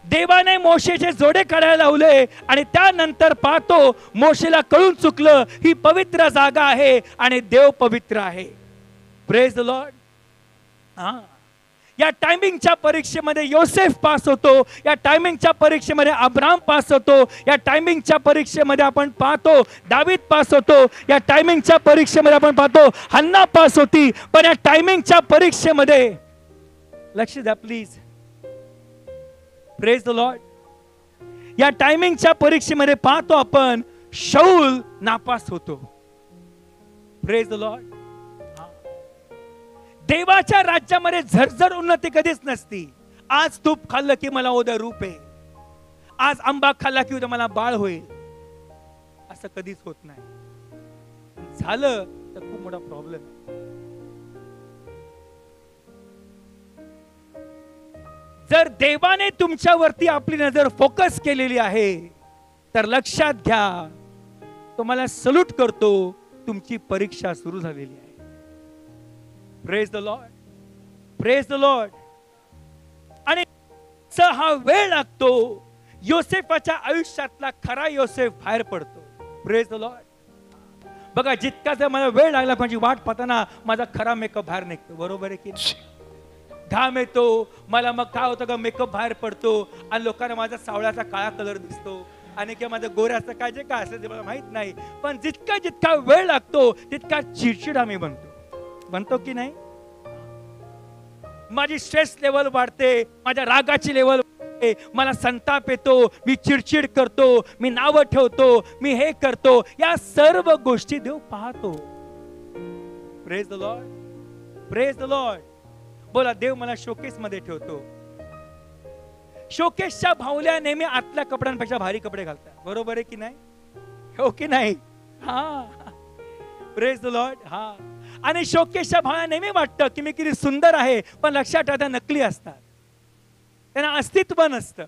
Speaker 1: देवाने मोशेचे जोडे काढायला लावले आणि त्यानंतर पाहतो मोशेला कळून चुकलं ही पवित्र जागा आहे आणि देव पवित्र आहे. Praise the Lord. या टायमिंगच्या परीक्षेमध्ये योसेफ पास होतो, या टायमिंगच्या परीक्षेमध्ये अब्राम पास होतो, या टायमिंगच्या परीक्षेमध्ये आपण पाहतो दावीद पास होतो, या टायमिंगच्या परीक्षेमध्ये आपण पाहतो हन्ना पास होती. पण या टायमिंगच्या परीक्षेमध्ये लक्ष द्या प्लीज. Praise the Lord. या टायमिंगच्या परीक्षेमध्ये पाहतो आपण शाऊल नापास होतो. Praise the Lord. देवाच्या राज्यामध्ये झरझर उन्नती कधीच नसती. आज तूप खाल्लं की मला उद्या रूप आहे, आज आंबा खाल्ला की उद्या मला बाळ होईल, असं कधीच होत नाही. झालं तर खूप मोठा प्रॉब्लेम आहे. जर देवाने तुमच्यावरती आपली नजर फोकस केलेली आहे तर लक्षात घ्या, तुम्हाला सल्यूट करतो, तुमची परीक्षा सुरू झालेली आहे. Praise the Lord, praise the Lord. आणि हा वेळ लागतो, योसेफाच्या आयुष्यातला खरा योसेफ बाहेर पडतो. Praise the Lord. बघा, जितका जर मला वेळ लागला माझी वाट पाहताना माझा खरा मेकअप बाहेर निघतो. बरोबर आहे की नाही? घाम येतो मला, मग काय होतं का मेकअप बाहेर पडतो आणि लोकांना माझा सावळ्याचा काळा कलर दिसतो आणि किंवा माझं गोऱ्याचं काय जे काय असेल ते मला माहित नाही. पण जितका जितका वेळ लागतो तितका चिडचिडा मी बनतो की नाही? माझी स्ट्रेस लेवल वाढते, माझ्या रागाची लेवल वाढते, मला संताप येतो, मी चिडचिड करतो, मी नावं ठेवतो, मी हे करतो. या सर्व गोष्टी देव पाहतो. Praise the Lord, praise the Lord. बोला, देव मला शोकेस मध्ये ठेवतो. शोकेसच्या भावल्या नेहमी आतल्या कपड्यांपेक्षा भारी कपडे घालतात. बरोबर आहे की नाही? हो की नाही? हा. Praise the Lord. हा. आणि शोकेसच्या भावल्या नेहमी वाटतं की मी किती सुंदर आहे, पण लक्षात ठेवा त्या नकली असतात, त्यांना अस्तित्व नसतं.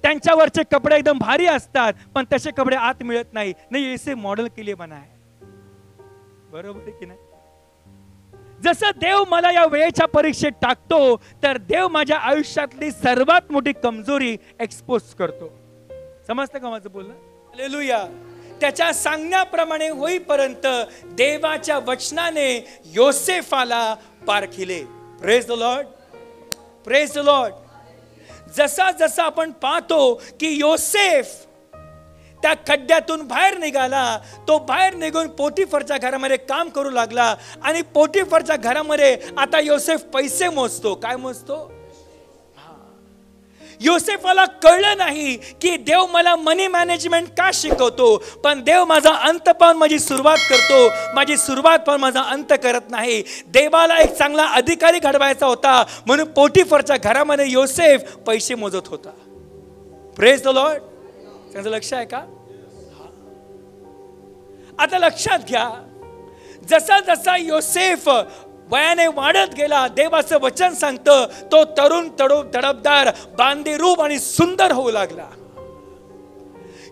Speaker 1: त्यांच्यावरचे कपडे एकदम भारी असतात, पण तसे कपडे आत मिळत नाही. नहीं ऐसे मॉडल के लिए बना है. बरोबर आहे की नाही? जसं देव मला या वेळेच्या परीक्षेत टाकतो, तर देव माझ्या आयुष्यातली सर्वात मोठी कमजोरी एक्सपोज करतो. समजतं का माझं बोलणं? हालेलुया. त्याच्या सांगण्याप्रमाणे होईपर्यंत देवाच्या वचनाने योसेफाला पारखिले. Praise the Lord, praise the Lord. जसा जसा आपण पाहतो की योसेफ त्या खड्ड्यातून बाहेर निघाला, तो बाहेर निघून पोटिफरच्या घरामध्ये काम करू लागला. आणि पोटिफरच्या घरामध्ये आता योसेफ पैसे मोजतो. काय मोजतो? योसेफाला कळलं नाही की देव मला मनी मॅनेजमेंट का शिकवतो, पण देव माझा अंत पाहून माझी सुरुवात करतो, माझी सुरुवात पाहून माझा अंत करत नाही. देवाला एक चांगला अधिकारी घडवायचा होता, म्हणून पोटिफरच्या घरामध्ये योसेफ पैसे मोजत होता. Praise the Lord. त्यांचं लक्ष आहे का? आता लक्षात घ्या, जसा जसा योसेफ वयाने वाढत गेला, देवाचं वचन सांगतं तो तरुण तडफदार, बांधेरूप आणि सुंदर होऊ लागला.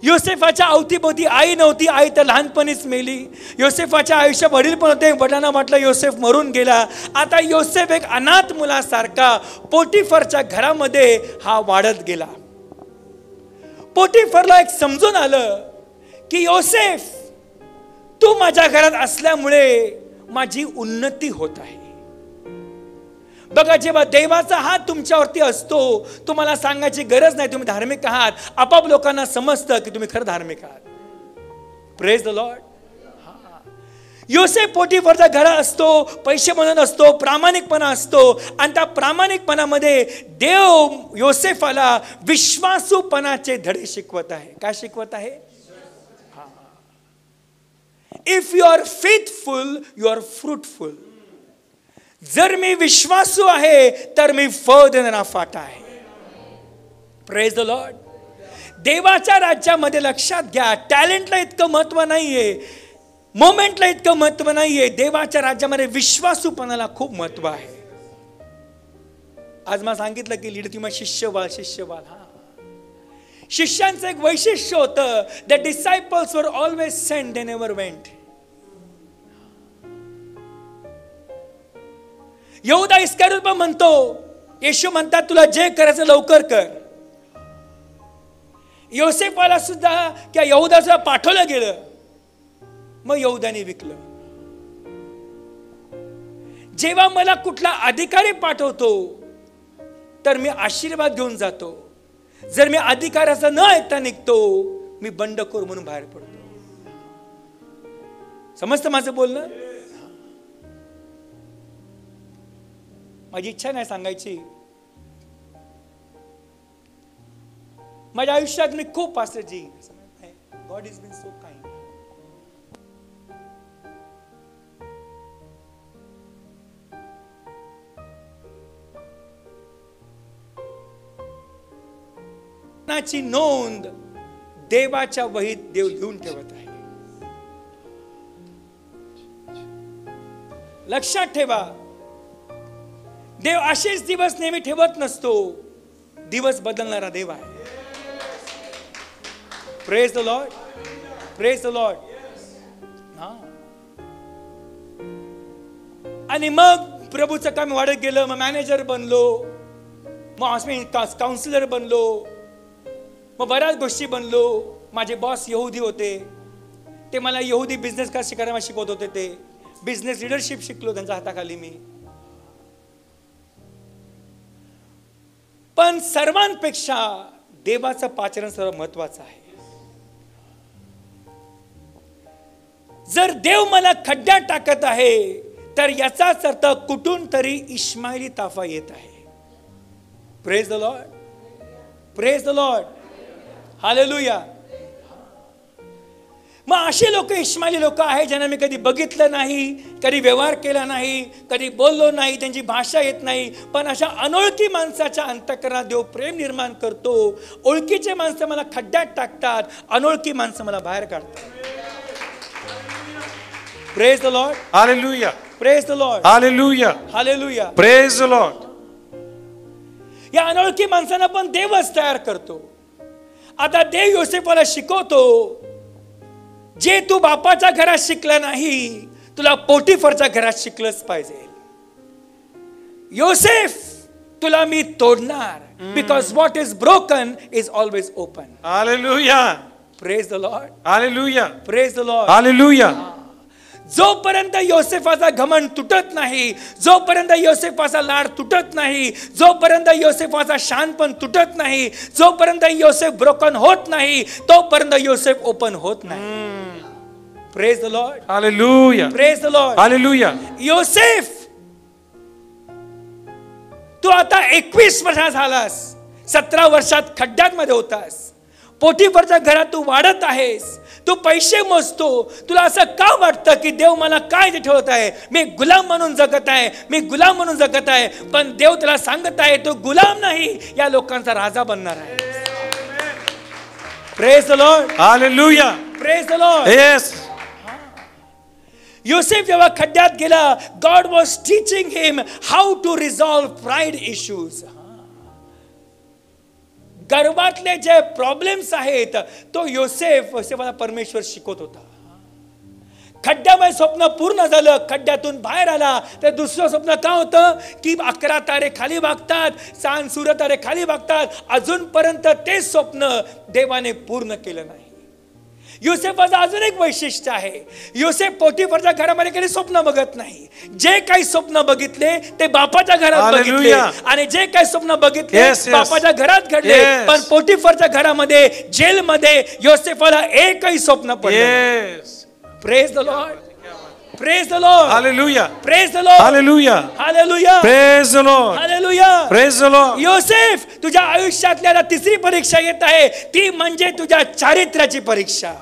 Speaker 1: योसेफाच्या अवतीभोवती आई नव्हती, आई तर लहानपणीच मेली. योसेफाच्या आयुष्यात वडील पण होते, वडिलांना वाटलं योसेफ मरून गेला. आता योसेफ एक अनाथ मुलासारखा पोटिफरच्या घरामध्ये हा वाढत गेला. पोटिफरला एक समजून आलं की योसेफ, तू माझ्या घरात असल्यामुळे माझी उन्नती होत आहे. बघा, जेव्हा देवाचा हात तुमच्यावरती असतो, तुम्हाला सांगायची गरज नाही तुम्ही धार्मिक आहात. आपाप लोकांना समजतं की तुम्ही खरं धार्मिक आहात. Praise the Lord. योसेफ पोटिफरच्या घरात असतो, पैसे म्हणून असतो, प्रामाणिकपणा असतो. आणि त्या प्रामाणिकपणामध्ये देव योसेफाला विश्वासूपणाचे धडे शिकवत आहे. काय शिकवत आहे? If you are faithful, you are fruitful. जर मी विश्वासू आहे तर मी फळ देणारा फाटा आहे. Praise the Lord. देवाच्या राज्यामध्ये लक्षात घ्या, टॅलेंटला इतकं महत्व नाहीये, मोमेंटला इतकं महत्व नाहीये. देवाच्या राज्यामध्ये विश्वासूपणाला खूप महत्व आहे. आज मला सांगितलं की लीड तुम्ही शिष्यवाल. शिष्यांचं एक वैशिष्ट्य होतं, the disciples were always sent, they never went. यहूदा इस्करियोत पण म्हणतो, येशू म्हणतात तुला जे करायचं लवकर कर. योसेफाला सुद्धा किंवा यहूदा सुद्धा पाठवलं गेलं, मग यहूदाने विकलं. जेव्हा मला कुठला अधिकारी पाठवतो तर मी आशीर्वाद घेऊन जातो. जर मी अधिकाराचं न ऐकता निघतो, मी बंडखोर म्हणून बाहेर पडतो. समजतं माझं बोलणं? माझी इच्छा नाही सांगायची. माझ्या आयुष्यात मी खूप पास्टरजी, God is been so kind. ची नोंद देवाच्या वहीत देव लिहून ठेवत आहे. लक्षात ठेवा, देव असेच दिवस नेहमी ठेवत नसतो, दिवस बदलणारा देव आहे. Praise the Lord, praise the Lord. आणि मग प्रभूचं काम वाढत गेलं. मग मॅनेजर बनलो, मग काउन्सिलर बनलो, मग बऱ्याच गोष्टी बनलो. माझे बॉस यहुदी होते, ते मला यहुदी बिझनेस का शिकायला शिकवत होते. ते बिझनेस लीडरशिप शिकलो त्यांच्या हाताखाली मी. पण सर्वांपेक्षा देवाचं पाचरण सर्वात महत्वाचं आहे. जर देव मला खड्ड्यात टाकत आहे तर याचाच अर्थ कुठून तरी इश्माईली ताफा येत आहे. Praise the Lord, praise the Lord. Hallelujah. मग असे लोक इश्माईली लोक आहेत ज्यांना मी कधी बघितलं नाही, कधी व्यवहार केला नाही, कधी बोललो नाही, त्यांची भाषा येत नाही. पण अशा अनोळखी माणसाच्या अंतःकरणात देव प्रेम निर्माण करतो. ओळखीचे माणसं मला खड्ड्यात टाकतात, अनोळखी माणसं मला बाहेर काढतात. Praise the Lord.
Speaker 2: Hallelujah.
Speaker 1: Praise the Lord.
Speaker 2: Hallelujah.
Speaker 1: Hallelujah.
Speaker 2: Praise the Lord.
Speaker 1: या अनोळखी माणसांना पण देवच तयार करतो. आता देव योसेफाला शिकवतो, जे तू बापाच्या घरात शिकला नाही तुला पोटिफरच्या घरात शिकलंच पाहिजे. योसेफ, तुला मी तोडणार, because what is broken is always open.
Speaker 2: Hallelujah.
Speaker 1: Praise the Lord.
Speaker 2: Hallelujah.
Speaker 1: Praise the Lord.
Speaker 2: Hallelujah.
Speaker 1: जोपर्यंत योसेफाचा घमंड तुटत नाही, जोपर्यंत योसेफाचा लाड तुटत नाही, जोपर्यंत योसेफाचा शानपण तुटत नाही, जोपर्यंत योसेफ ब्रोकन होत नाही, तोपर्यंत योसेफ ओपन होत नाही. Praise the Lord.
Speaker 2: Hallelujah.
Speaker 1: Praise the Lord.
Speaker 2: Hallelujah.
Speaker 1: योसेफ, तू आता 21 वर्षाचा झालास, 17 वर्षात खड्ड्यात मध्ये होतास, पोटिफरच्या घरात तू वाढत आहेस, तू पैसे मोजतो, तुला असं का वाटतं की देव मला काय ठेवत आहे, मी गुलाम म्हणून जगत आहे, मी गुलाम म्हणून जगत आहे. पण देव तुला सांगत आहे, तू गुलाम नाही, या लोकांचा राजा बनणार आहे. Praise the Lord.
Speaker 2: Hallelujah.
Speaker 1: Praise the Lord.
Speaker 2: Yes.
Speaker 1: Yosef जेव्हा खड्ड्यात गेला, God was teaching him how to resolve pride issues. गर्भातले जे प्रॉब्लेम्स आहेत तो योसेफाला परमेश्वर शिकवत होता. खड्ड्यामध्ये स्वप्न पूर्ण झालं, खड्ड्यातून बाहेर आला, तर दुसरं स्वप्न काय होतं की 11 तारे खाली वागतात, चांद सूर्य तारे खाली वागतात. अजूनपर्यंत ते स्वप्न देवाने पूर्ण केलं नाही. योसेफाचं अजून एक वैशिष्ट्य आहे, योसेफ पोटिफरच्या घरामध्ये कधी स्वप्न बघत नाही. जे काही स्वप्न बघितले ते बापाच्या घरात बघितले, आणि जे काही स्वप्न बघितले बापाच्या घरात घडले. पण पोटिफरच्या घरामध्ये, जेलमध्ये योसेफाला एकही स्वप्न पडले. Praise the Lord. Praise the Lord.
Speaker 2: Hallelujah.
Speaker 1: Praise the Lord.
Speaker 2: Hallelujah.
Speaker 1: Hallelujah.
Speaker 2: Praise the Lord.
Speaker 1: Hallelujah.
Speaker 2: Praise the Lord.
Speaker 1: योसेफ, तुझ्या आयुष्यातल्या तिसरी परीक्षा येत आहे, ती म्हणजे तुझ्या चारित्र्याची परीक्षा.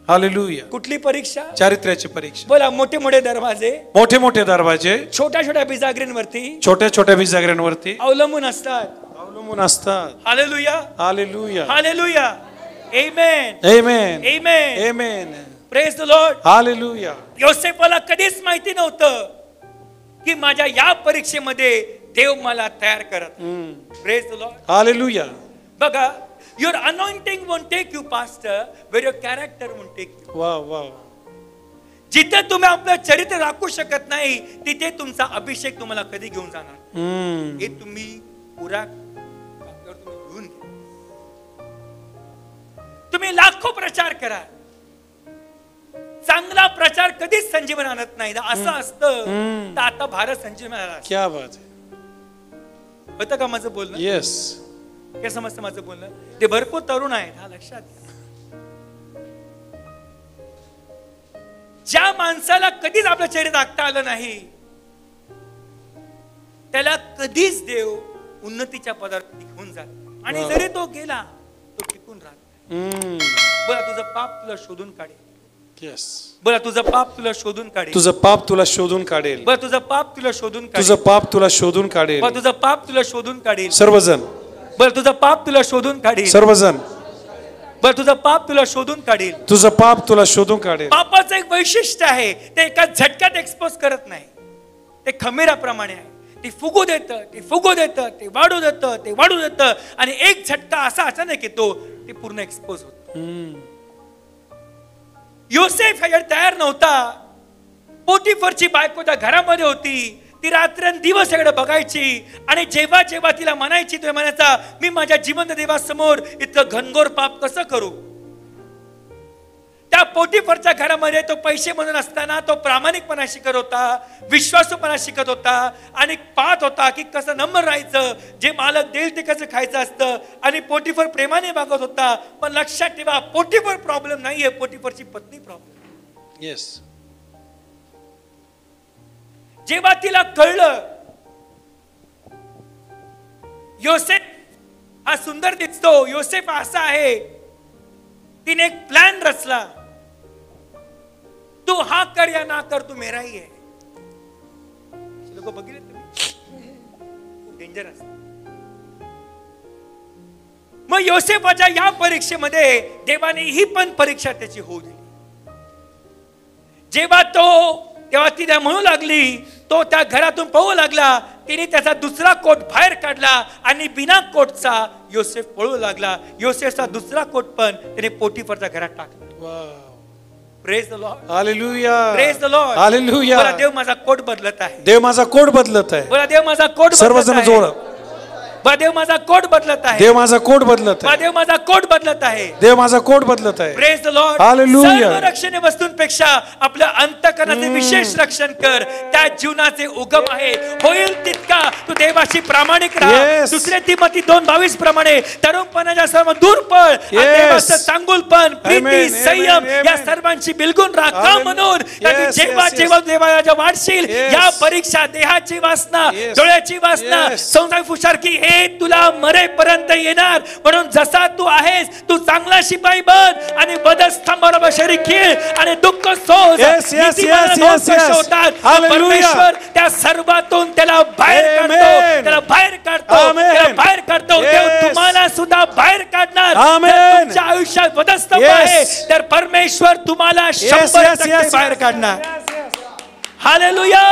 Speaker 2: Hallelujah.
Speaker 1: कुठली परीक्षा?
Speaker 2: चारित्र्याची परीक्षा.
Speaker 1: बोला. मोठे मोठे दरवाजे,
Speaker 2: मोठे मोठे दरवाजे
Speaker 1: छोट्या छोट्या बिजागरींवरती,
Speaker 2: छोट्या छोट्या बिजागऱ्यांवरती
Speaker 1: अवलंबून असतात.
Speaker 2: Hallelujah.
Speaker 1: Hallelujah. Hallelujah. Amen.
Speaker 2: Amen.
Speaker 1: Amen.
Speaker 2: Amen.
Speaker 1: Praise the Lord.
Speaker 2: Hallelujah.
Speaker 1: योसेफाला कधीच माहिती नव्हतं की माझ्या या परीक्षेमध्ये देव मला तयार करत. Praise the Lord.
Speaker 2: Hallelujah.
Speaker 1: बघा, your anointing won't take you pastor, where your character won't take you.
Speaker 2: Wow, wow.
Speaker 1: जिथे तुम्ही आपलं चरित्र राखू शकत नाही, तिथे तुमचा अभिषेक तुम्हाला कधी घेऊन जाणार. हे तुम्ही पुरा घेऊन घ्या. तुम्ही लाखो प्रचार करा, चांगला प्रचार कधीच संजीवन आणत नाही. असं असतं तर आता भारत संजीवन आला.
Speaker 2: क्या बात है.
Speaker 1: होतं का माझं बोलणं?
Speaker 2: येस.
Speaker 1: काय समजतं माझं बोलणं? ते भरपूर तरुण आहेत, हा लक्षात घ्या. ज्या माणसाला कधीच आपलं चरित्र राखता आलं नाही, त्याला कधीच देव उन्नतीच्या पदार्थ घेऊन जात, आणि जरी तो गेला तो टिकून राहत. बरं, तुझं पाप तुला शोधून काढेल.
Speaker 2: Yes.
Speaker 1: बरं, तुझं पाप तुला शोधून काढेल.
Speaker 2: तुझं पाप तुला शोधून काढेल.
Speaker 1: बरं, तुझं पाप तुला शोधून काढेल.
Speaker 2: तुझं पाप तुला शोधून काढेल.
Speaker 1: बरं, तुझं पाप तुला शोधून काढेल.
Speaker 2: सर्वजण.
Speaker 1: बरं, तुझं पाप तुला शोधून काढेल.
Speaker 2: सर्वजण.
Speaker 1: बरं, तुझं पाप तुला शोधून काढेल.
Speaker 2: तुझं पाप तुला शोधून काढेल.
Speaker 1: पापाचं एक वैशिष्ट्य आहे, ते एका झटक्यात एक्सपोज करत नाही. ते खमीराप्रमाणे आहे. ते फुगू देतं, ते फुगू देतं, ते वाढू देतं, ते वाढू देतं, आणि एक झटका असा अचानक येतो, ते पूर्ण एक्सपोज होतं. योसेफ ह्याच्यात तयार नव्हता. पोटिफरची बायको त्या घरामध्ये होती, ती रात्रंदिवस सगळं बघायची, आणि जेव्हा जेव्हा तिला म्हणायची, तो म्हणायचा, मी माझ्या जिवंत देवासमोर इतकं घनघोर पाप कसं करू. त्या पोटिफरच्या घरामध्ये तो पैसे म्हणून असताना तो प्रामाणिकपणा शिकत होता, विश्वासूपणा शिकत होता, आणि पाहत होता की कसं नम्र राहायचं, जे मालक देईल ते कसं खायचं असतं. आणि पोटिफर प्रेमाने वागत होता. पण लक्षात ठेवा, पोटिफर प्रॉब्लेम नाहीये, पोटिफरची पत्नी प्रॉब्लेम.
Speaker 2: येस.
Speaker 1: जेव्हा तिला कळलं योसेफ हा सुंदर दिसतो, योसेफ असा आहे, तिने एक प्लॅन रचला. तू हा कर या ना कर, तू मेराही आहे. लोक बघितले तुम्ही, खूप डेंजर असत. मग योसेफाच्या या परीक्षेमध्ये देवाने ही पण परीक्षा त्याची होऊ दिली. तेव्हा ती त्या म्हणू लागली, तो त्या घरातून पाहू लागला, तिने त्याचा दुसरा कोट बाहेर काढला आणि बिना कोटचा योसेफ पळू लागला. योसेफचा दुसरा कोट पण त्याने पोटिफरच्या घरात टाकला. Praise the Lord.
Speaker 2: Hallelujah.
Speaker 1: Praise the Lord.
Speaker 2: Hallelujah.
Speaker 1: बोला देव माझा कोट बदलत आहे.
Speaker 2: देव माझा कोट बदलत आहे.
Speaker 1: बोला देव माझा कोट बदलत
Speaker 2: सर्वजण
Speaker 1: आहे.
Speaker 2: जोर.
Speaker 1: देव माझा कोट बदलत आहे.
Speaker 2: देव माझा कोट बदलत आहे.
Speaker 1: देव माझा कोट बदलत आहे.
Speaker 2: देव माझा कोट बदलत आहे.
Speaker 1: Praise the Lord.
Speaker 2: हालेलुया.
Speaker 1: सर्व रक्षण वस्तूंपेक्षा आपल्या अंतःकरणाचे विशेष रक्षण कर. त्या जीवनाचे उगम आहे. होईल तितका तू देवाशी प्रामाणिक राहा.
Speaker 2: Yes.
Speaker 1: दुसरे तिमोथी 2:22 प्रमाणे तरुणपणाच्या सर्व दूर पळ आणि
Speaker 2: Yes.
Speaker 1: देवाचं चांगुलपण, प्रीती,
Speaker 2: Amen.
Speaker 1: संयम
Speaker 2: Amen.
Speaker 1: या सर्वांची बिलगुन राहा. का म्हणून
Speaker 2: Yes,
Speaker 1: जेव्हा
Speaker 2: yes,
Speaker 1: जेव्हा देवाच्या वाढशील
Speaker 2: Yes.
Speaker 1: या परीक्षा देहाची वासना,
Speaker 2: Yes.
Speaker 1: डोळ्याची वासना,
Speaker 2: Yes.
Speaker 1: संसार फुशारकी हे तुला मरेपर्यंत येणार. म्हणून जसा तू आहेस तू चांगला शिपाई बन आणि वधस्तंभावर शरीर खेळ आणि दुःख सोस.
Speaker 2: Yes, yes, yes, yes, yes. Hallelujah.
Speaker 1: परमेश्वर त्या सर्वातून त्याला बाहेर
Speaker 2: Amen.
Speaker 1: काढतो. त्याला बाहेर काढतो.
Speaker 2: Amen.
Speaker 1: त्याला बाहेर काढतो.
Speaker 2: Yes.
Speaker 1: देव तुम्हाला सुद्धा बाहेर काढणार.
Speaker 2: Amen.
Speaker 1: जर तुमच्या आयुष्यात वधस्तंभ
Speaker 2: Yes.
Speaker 1: आहे तर परमेश्वर तुम्हाला 100%
Speaker 2: yes.
Speaker 1: बाहेर काढणार. Hallelujah.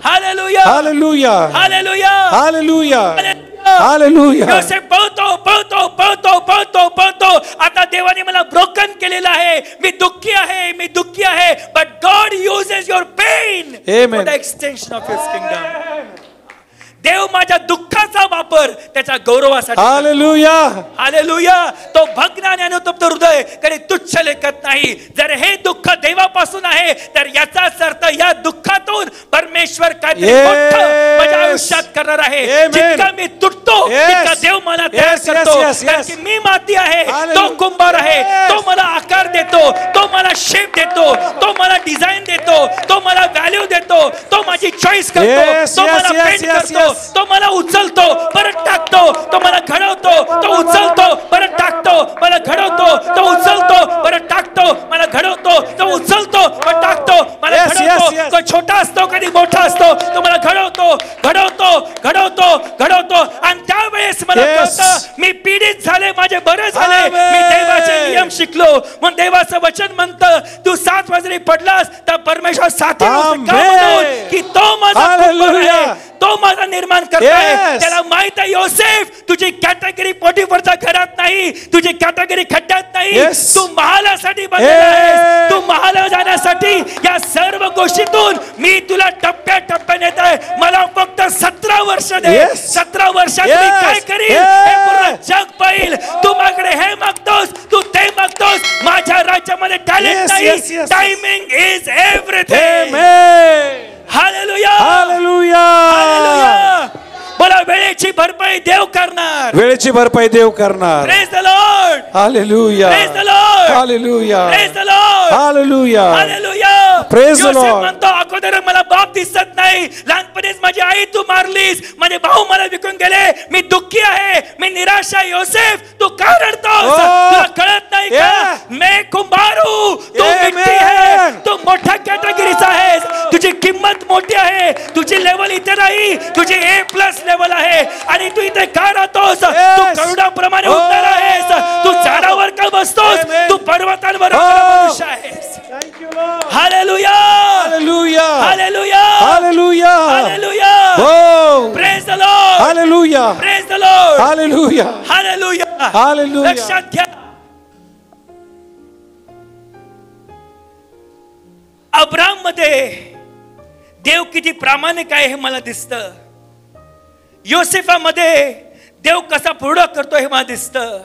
Speaker 1: Hallelujah.
Speaker 2: Hallelujah.
Speaker 1: Hallelujah.
Speaker 2: Hallelujah.
Speaker 1: Hallelujah.
Speaker 2: Hallelujah.
Speaker 1: योसेफ पळतो पळतो पळतो पळतो पळतो. आता देवाने मला ब्रोकन केलेलं आहे. मी दुःखी आहे. मी दुःखी आहे. But God uses your pain
Speaker 2: Amen.
Speaker 1: For the extension of his kingdom. देव माझ्या दुःखाचा वापर त्याच्या गौरवासाठी.
Speaker 2: हालेलुया.
Speaker 1: हालेलुया. तो भग्न आणि अनुतप्त हृदय कधी तुच्छ लेखत नाही. जर हे दुःख देवापासून आहे तर याचाच अर्थ या दुःखातून परमेश्वर काहीतरी
Speaker 2: Yes.
Speaker 1: मोठं माझ्या आयुष्यात करणार आहे.
Speaker 2: Amen.
Speaker 1: जितका मी तुटतो
Speaker 2: Yes.
Speaker 1: तितका देव मला तयार
Speaker 2: Yes, yes,
Speaker 1: करतो.
Speaker 2: yes,
Speaker 1: कारण
Speaker 2: yes.
Speaker 1: की मी माती आहे. तो
Speaker 2: Hallelujah.
Speaker 1: कुंभार आहे.
Speaker 2: Yes.
Speaker 1: तो मला आकार देतो. तो मला शेप देतो. तो मला डिझाईन देतो. तो मला व्हॅल्यू देतो. तो माझी चॉईस करतो.
Speaker 2: Yes,
Speaker 1: तो
Speaker 2: yes,
Speaker 1: मला
Speaker 2: yes,
Speaker 1: पेंट
Speaker 2: yes,
Speaker 1: करतो.
Speaker 2: yes.
Speaker 1: तो मला उचलतो परत टाकतो. तो मला घडवतो. तो उचलतो परत टाकतो. मला घडवतो. तो उचलतो परत टाकतो. मला घडवतो. तो उचलतो परत टाकतो. मला
Speaker 2: Yes,
Speaker 1: घडवतो.
Speaker 2: yes, yes.
Speaker 1: तो छोटा असतो कधी मोठा असतो. तो मला घडवतो घडवतो घडवतो घडवतो. आणि त्यावेळेस मला
Speaker 2: Yes.
Speaker 1: कळतं मी पीडित झाले. माझे बरे झाले.
Speaker 2: Amen.
Speaker 1: मी देवाचे नियम शिकलो. मग देवाचं वचन म्हणतं तू 7 वाजता पडलास तर परमेश्वर 7
Speaker 2: Amen.
Speaker 1: की तो माझा कुंभार आहे.
Speaker 2: Hallelujah.
Speaker 1: तो माझा निर्माण करताय.
Speaker 2: Yes.
Speaker 1: त्याला माहित आहे योसेफ तुझी कॅटेगरी पोटीफरच्या घरात नाही. तुझी कॅटेगरी खड्ड्यात नाही.
Speaker 2: Yes.
Speaker 1: तू महालासाठी बनलेला
Speaker 2: Yes.
Speaker 1: आहेस. तू महाला जाण्यासाठी या सर्व गोष्टीतून मी तुला टप्प्याटप्प्याने येत आहे. मला फक्त 17 वर्ष दे.
Speaker 2: Yes.
Speaker 1: 17 वर्षात मी
Speaker 2: Yes.
Speaker 1: काय करीन
Speaker 2: Yes.
Speaker 1: हे पूर्ण जग पाहिल. तू माझ्याकडे हे मागतोस तू ते मागतोस. माझ्या राज्यामध्ये टॅलेंट
Speaker 2: Yes,
Speaker 1: नाही.
Speaker 2: yes, yes.
Speaker 1: Timing is everything.
Speaker 2: Amen.
Speaker 1: Hallelujah.
Speaker 2: Hallelujah.
Speaker 1: Hallelujah. बोला वेळेची भरपाई देव करणार.
Speaker 2: वेळेची भरपाई देव करणार.
Speaker 1: Praise the Lord.
Speaker 2: Hallelujah.
Speaker 1: Praise the Lord.
Speaker 2: Hallelujah.
Speaker 1: Praise the Lord.
Speaker 2: Hallelujah.
Speaker 1: Hallelujah.
Speaker 2: Praise the
Speaker 1: योसेफ
Speaker 2: Lord.
Speaker 1: म्हणतो अगोदर मला बाप दिसत नाही. लहानपणीच माझी आई तू मारलीस. माझे भाऊ मला विकून गेले. मी दुःखी आहे. मी निराश आहे. योसेफ तू का रडतोस?
Speaker 2: Oh.
Speaker 1: तुला कळत नाही का?
Speaker 2: Yeah.
Speaker 1: मैं कुंभार हूं. तू
Speaker 2: Amen.
Speaker 1: मिट्टी है. तू मोठ्या कॅटेगरीचा आहेस. तुझी किंमत मोठी आहे. तुझी लेवल इथे नाही. तुझी A+ लेवल आहे. आणि तू इथे का राहतोस?
Speaker 2: Yes.
Speaker 1: तू करुणाप्रमाणे
Speaker 2: Oh.
Speaker 1: उठणार आहेस. तू झाडावर का बसतोस?
Speaker 2: Amen.
Speaker 1: तू पर्वतांवर
Speaker 2: Oh.
Speaker 1: मनुष्य आहेस.
Speaker 2: Thank you, Lord.
Speaker 1: Hallelujah.
Speaker 2: Hallelujah.
Speaker 1: Hallelujah.
Speaker 2: Hallelujah.
Speaker 1: Hallelujah.
Speaker 2: Oh.
Speaker 1: Praise the Lord.
Speaker 2: Hallelujah.
Speaker 1: Praise the Lord.
Speaker 2: Hallelujah.
Speaker 1: Hallelujah.
Speaker 2: Hallelujah.
Speaker 1: लक्षात घ्या अब्राम मध्ये देव किती प्रामाणिक आहे हे मला दिसतं. योसेफामध्ये देव कसा पूर्ण करतो हे मला दिसतं.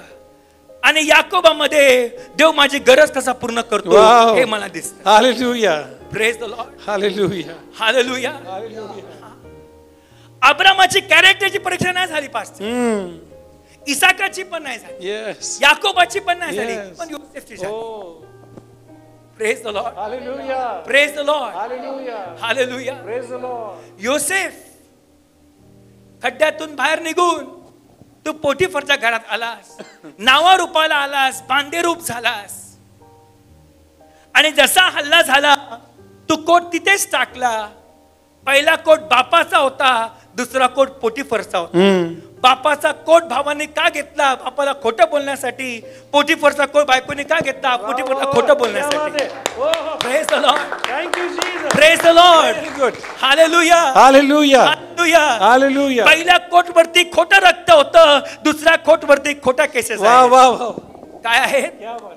Speaker 1: आणि याकोबामध्ये देव माझी गरज कसा पूर्ण करतो
Speaker 2: Wow.
Speaker 1: हे मला दिसतं.
Speaker 2: Hallelujah.
Speaker 1: Praise the Lord.
Speaker 2: Hallelujah.
Speaker 1: Hallelujah. अब्रामाची कॅरेक्टरची परीक्षा नाही झाली पाच. इसाकाची पण नाही झाली.
Speaker 2: Yes.
Speaker 1: याकोबाची पण नाही झाली.
Speaker 2: Yes.
Speaker 1: पण योसेफची झाली.
Speaker 2: Oh.
Speaker 1: Praise the Lord.
Speaker 2: Hallelujah.
Speaker 1: Praise the Lord.
Speaker 2: Hallelujah.
Speaker 1: Hallelujah.
Speaker 2: Praise the Lord.
Speaker 1: योसेफ खड्ड्यातून बाहेर निघून तू पोटीफरच्या घरात आलास. नावा रूपाला आलास. बांधे रूप झालास. आणि जसा हल्ला झाला तू कोट तिथेच टाकला. पहिला कोट बापाचा होता. दुसरा कोट पोटीफरचा होता. बापाचा कोट भावाने का घेतला? बापाला खोटं बोलण्यासाठी. पोटिफरचा कोट बायकोने का घेतला? पोटिफरला खोटं बोलण्यासाठी. Praise the Lord.
Speaker 2: Thank you, Jesus.
Speaker 1: Praise the Lord.
Speaker 2: Very good.
Speaker 1: Hallelujah.
Speaker 2: Hallelujah.
Speaker 1: Hallelujah.
Speaker 2: Hallelujah.
Speaker 1: पहिल्या कोट वरती खोटं रक्त होतं, दुसऱ्या कोट वरती खोटा केसेस
Speaker 2: वाह
Speaker 1: आहेत.
Speaker 2: वाह वाह.
Speaker 1: काय आहेत?
Speaker 2: क्या बात.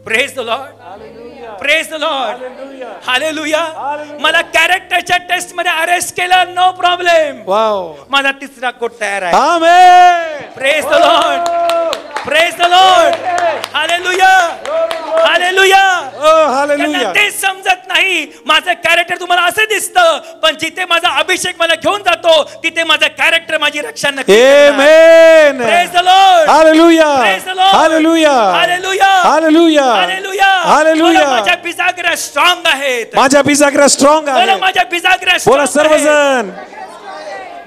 Speaker 1: Praise the Lord.
Speaker 2: Hallelujah.
Speaker 1: Praise the Lord.
Speaker 2: Hallelujah.
Speaker 1: Hallelujah.
Speaker 2: Hallelujah.
Speaker 1: मला कॅरेक्टरच्या टेस्ट मध्ये अरेस्ट केलं, नो प्रॉब्लेम.
Speaker 2: Wow.
Speaker 1: माझा तिसरा कोट तयार आहे.
Speaker 2: Amen.
Speaker 1: Praise the Lord. Praise the Lord. Hallelujah. Hallelujah.
Speaker 2: Oh,
Speaker 1: त्यांना
Speaker 2: hallelujah.
Speaker 1: ते समजत नाही. माझं कॅरेक्टर तुम्हाला असं दिसतं, पण जिथे माझा अभिषेक मला घेऊन जातो तिथे माझं कॅरेक्टर माझी रक्षा नक्की करणार.
Speaker 2: Amen.
Speaker 1: Praise the Lord.
Speaker 2: Hallelujah.
Speaker 1: Praise the Lord.
Speaker 2: Hallelujah.
Speaker 1: Hallelujah.
Speaker 2: Hallelujah.
Speaker 1: Hallelujah.
Speaker 2: Hallelujah.
Speaker 1: बोला, माझ्या बिजागऱ्या स्ट्रॉंग आहेत.
Speaker 2: माझ्या बिजागऱ्या स्ट्रॉंग
Speaker 1: बोला,
Speaker 2: आहे.
Speaker 1: माझ्या बिजागऱ्या
Speaker 2: बोला
Speaker 1: स्ट्रॉंग आहेत.
Speaker 2: सर्वजण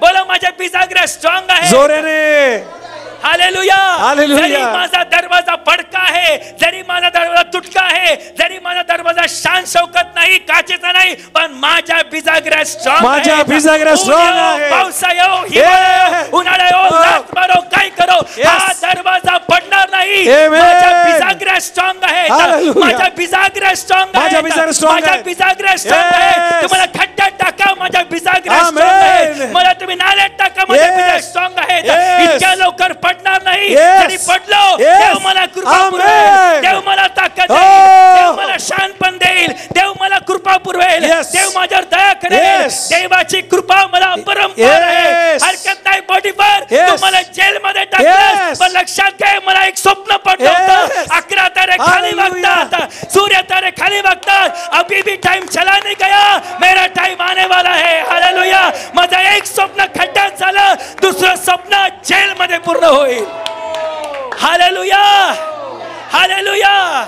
Speaker 1: बोला, माझ्या बिजागऱ्या स्ट्रॉंग आहे.
Speaker 2: जोराने.
Speaker 1: हालेलुया.
Speaker 2: हालेलुया.
Speaker 1: जरी माझा दरवाजा फडका आहे, जरी माझा दरवाजा तुटका आहे, जरी माझा दरवाजा शान शौकत नाही, काचेचा नाही, पण माझ्या बिजागऱ्या स्ट्रॉंग
Speaker 2: माझ्या
Speaker 1: आहेत.
Speaker 2: बिजागऱ्या strong
Speaker 1: ऊन येवो,
Speaker 2: आहेत.
Speaker 1: पावसा येवो, हिवाळा येवो, उन्हाळा येवो,
Speaker 2: Oh.
Speaker 1: लाथ मारो, काय करो,
Speaker 2: Yes.
Speaker 1: हा दरवाजा पडणार नाही.
Speaker 2: Amen.
Speaker 1: माझ्या बिजागऱ्या स्ट्रॉंग आहेत.
Speaker 2: Hallelujah.
Speaker 1: माझ्या बिजागऱ्या स्ट्रॉंग
Speaker 2: माझ्या
Speaker 1: आहेत.
Speaker 2: बिजागऱ्या strong
Speaker 1: माझ्या
Speaker 2: आहेत.
Speaker 1: बिजागऱ्या स्ट्रॉंग आहेत.
Speaker 2: Yes.
Speaker 1: तुम्हाला खड्ड्यात टाका, माझ्या बिजागऱ्या
Speaker 2: Amen.
Speaker 1: स्ट्रॉंग आहेत. मला तुम्ही नाल्यात टाका, माझ्या
Speaker 2: Yes.
Speaker 1: बिजागऱ्या स्ट्रॉंग आहेत.
Speaker 2: Yes.
Speaker 1: इतक्या लवकर पडणार नाही.
Speaker 2: Yes.
Speaker 1: जरी पडलो,
Speaker 2: Yes.
Speaker 1: देव मला कृपा
Speaker 2: Amen.
Speaker 1: पुरवेल. देव मला ताकद
Speaker 2: Oh.
Speaker 1: देईल. देव मला शान पण देईल. देव मला कृपा पुरवेल.
Speaker 2: Yes.
Speaker 1: देव माझ्यावर दया करेल.
Speaker 2: Yes.
Speaker 1: देवाची कृपा मला परंपार आहे.
Speaker 2: Yes.
Speaker 1: हरकत नाही पोटिफर,
Speaker 2: Yes.
Speaker 1: तू मला जेल मध्ये टाकलंस,
Speaker 2: Yes.
Speaker 1: पण लक्षात घे, मला एक स्वप्न पडलं होतं.
Speaker 2: Yes.
Speaker 1: 11 तारे खाली
Speaker 2: Hallelujah.
Speaker 1: बघतात, सूर्य तारे खाली बघतात. अभी भी टाइम चला नहीं गया, मेरा टाइम आने वाला है. हालेलुया. माझं एक स्वप्न खड्ड्यात झालं, दुसरं स्वप्न जेल मध्ये पूर्ण होईल. Hallelujah. Hallelujah.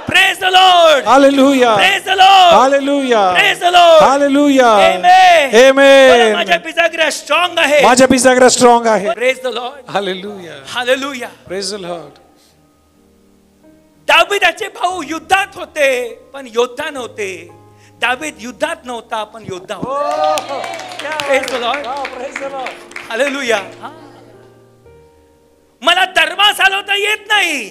Speaker 1: Praise the Lord.
Speaker 2: Hallelujah.
Speaker 1: Praise the Lord.
Speaker 2: Hallelujah.
Speaker 1: Praise the Lord.
Speaker 2: Hallelujah.
Speaker 1: आमेन. बोला,
Speaker 2: Amen.
Speaker 1: माझ्या बिजागऱ्या स्ट्रॉंग आहे.
Speaker 2: माझ्या बिजागऱ्या स्ट्रॉंग आहे.
Speaker 1: Praise the Lord.
Speaker 2: Hallelujah.
Speaker 1: Hallelujah.
Speaker 2: Praise the Lord.
Speaker 1: दाविदाचे भाऊ युद्धात होते, पण योद्धा नव्हते. दावीद युद्धात नव्हता, पण योद्धा होता. Praise the Lord.
Speaker 2: Praise the Lord.
Speaker 1: Hallelujah. मला दरबार चालवता येत नाही,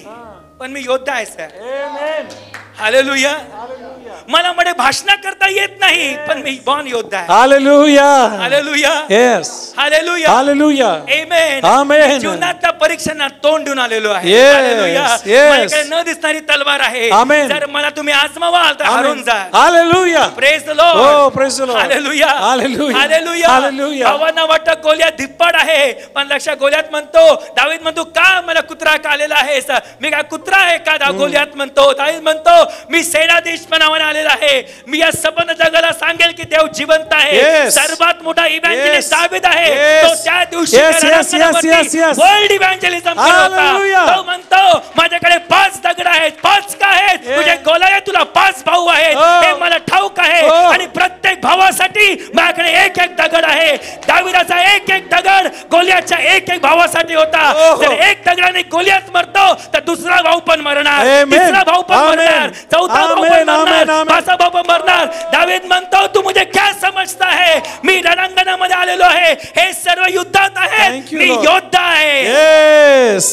Speaker 1: पण मी योद्धा आहे सर.
Speaker 2: Amen.
Speaker 1: हालेलुया.
Speaker 2: Hallelujah.
Speaker 1: मला मध्ये भाषण करता येत नाही, पण मी बॉर्न योद्धा आहे.
Speaker 2: Hallelujah.
Speaker 1: Hallelujah.
Speaker 2: Yes.
Speaker 1: Hallelujah.
Speaker 2: Hallelujah.
Speaker 1: आमेन.
Speaker 2: Amen.
Speaker 1: जीवनातल्या परीक्षांना तोंड देऊन आलेलो आहे.
Speaker 2: Yes.
Speaker 1: हालेलुया.
Speaker 2: Yes.
Speaker 1: माझ्याकडे न दिसणारी तलवार आहे.
Speaker 2: Amen.
Speaker 1: जर मला तुम्ही आजमावाल तर हरून जा.
Speaker 2: Hallelujah.
Speaker 1: Praise the Lord.
Speaker 2: Oh, praise the Lord.
Speaker 1: Hallelujah.
Speaker 2: Hallelujah.
Speaker 1: Hallelujah.
Speaker 2: Hallelujah.
Speaker 1: भावांना वाटतं गोलियात धिप्पाड आहे, पण लक्षात गोलियात म्हणतो, दावीद म्हणतो, का मला कुत्रा का आलेला आहे? मी काय कुत्रा आहे का? गोलियात म्हणतो, दावीद म्हणतो, मी सेनाधीश नावाने आलेला आहे. मी या संपूर्ण जगाला सांगेल की देव जिवंत आहे.
Speaker 2: Yes.
Speaker 1: सर्वात मोठा इव्हँजेलिस्ट
Speaker 2: Yes.
Speaker 1: दावीद आहे.
Speaker 2: Yes.
Speaker 1: तो त्या दिवशी
Speaker 2: Yes, yes, yes, yes, yes.
Speaker 1: World evangelism करत होता.
Speaker 2: Hallelujah.
Speaker 1: तो म्हणतो, माझ्याकडे 5 दगड आहेत. 5 का आहेत?
Speaker 2: Yes.
Speaker 1: तुझे गोलाया तुला 5 भाऊ आहेत.
Speaker 2: Oh.
Speaker 1: हे मला ठाऊक आहे.
Speaker 2: Oh.
Speaker 1: आणि प्रत्येक भावासाठी माझ्याकडे एक एक दगड आहे. दाविदाचा एक एक दगड गोलियाच्या एक एक भावासाठी होता.
Speaker 2: Oh.
Speaker 1: जर एक दगडाने गोलियात मरतो तर दुसरा भाऊ पण मरणार,
Speaker 2: Amen.
Speaker 1: तिसरा भाऊ पण
Speaker 2: Amen.
Speaker 1: मरणार, चौथा भाऊ पण
Speaker 2: Amen.
Speaker 1: मरणार,
Speaker 2: Amen. Amen.
Speaker 1: पाचवा भाऊ पण मरणार. दावीद म्हणतो, तू मुझे क्या समजता है? मी रणांगणामध्ये आलेलो आहे. हे सर्व युद्धात आहे.
Speaker 2: Thank you,
Speaker 1: me
Speaker 2: Lord.
Speaker 1: योद्धा आहे.
Speaker 2: Yes.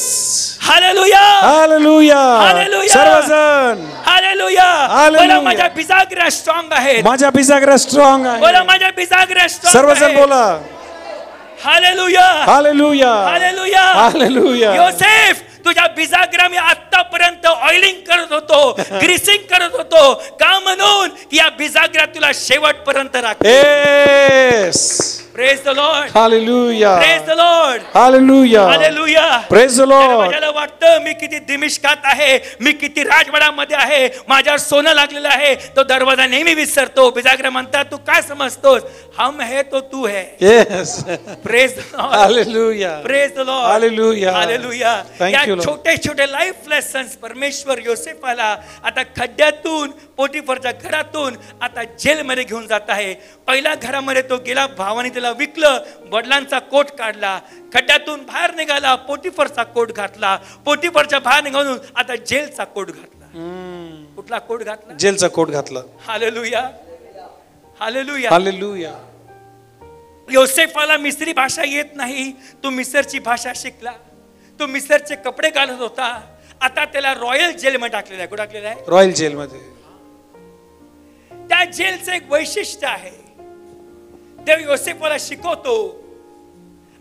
Speaker 1: हालेलुया.
Speaker 2: Hallelujah.
Speaker 1: Hallelujah.
Speaker 2: सर्वजण.
Speaker 1: हालेलुया.
Speaker 2: Hallelujah.
Speaker 1: बोला, माझ्या बिजागऱ्या स्ट्रॉंग आहेत.
Speaker 2: माझ्या बिजागऱ्या स्ट्रॉंग आहे.
Speaker 1: बोला, माझ्या बिजागऱ्या स्ट्रॉंग
Speaker 2: सर्वजण
Speaker 1: आहेत.
Speaker 2: बोला.
Speaker 1: हालेलुया.
Speaker 2: Hallelujah.
Speaker 1: हालेलुया.
Speaker 2: Hallelujah.
Speaker 1: योसेफ, तुझ्या बिजागरा मी आतापर्यंत ऑइलिंग करत होतो, ग्रीसिंग करत होतो. का? म्हणून की या बिजागरा तुला शेवटपर्यंत राखते.
Speaker 2: Yes.
Speaker 1: Praise the Lord.
Speaker 2: Hallelujah.
Speaker 1: Praise the Lord.
Speaker 2: Hallelujah.
Speaker 1: Hallelujah.
Speaker 2: Praise the Lord.
Speaker 1: माझ्याला वाटतं मी किती दिमिष्कात आहे, मी किती राजवाड्यामध्ये आहे, माझ्यावर सोनं लागलेलं आहे. तो दरवाजा नेहमी विसरतो. बिजागरा म्हणतात, तू काय समजतोस? हम है तो तू है.
Speaker 2: Yes.
Speaker 1: Praise the Lord.
Speaker 2: Hallelujah.
Speaker 1: Praise the Lord.
Speaker 2: Hallelujah.
Speaker 1: Hallelujah.
Speaker 2: Thank
Speaker 1: या
Speaker 2: you, Lord.
Speaker 1: छोटे छोटे लाईफ लेसन्स परमेश्वर योसेफाला आता खड्ड्यातून, पोटिफरच्या घरातून आता जेलमध्ये घेऊन जात आहे. पहिल्या घरामध्ये तो गेला, भावाने त्याला विकलं, वडिलांचा कोट काढला, खड्ड्यातून बाहेर निघाला, पोटिफरचा कोट घातला, पोटिफरच्या बाहेर निघून आता जेलचा कोट घातला. कुठला कोट घातला?
Speaker 2: जेलचा कोट घातला.
Speaker 1: हालेलुया. हालेलुया.
Speaker 2: Hallelujah.
Speaker 1: योसेफाला मिस्री भाषा येत नाही, तो मिसरची भाषा शिकला, तो मिसरचे कपडे घालत होता. आता त्याला रॉयल जेलमध्ये टाकलेला आहे. कुठे टाकलेला आहे?
Speaker 2: रॉयल जेल मध्ये.
Speaker 1: त्या जेलचं एक वैशिष्ट्य आहे, देव योसेफाला शिकवतो,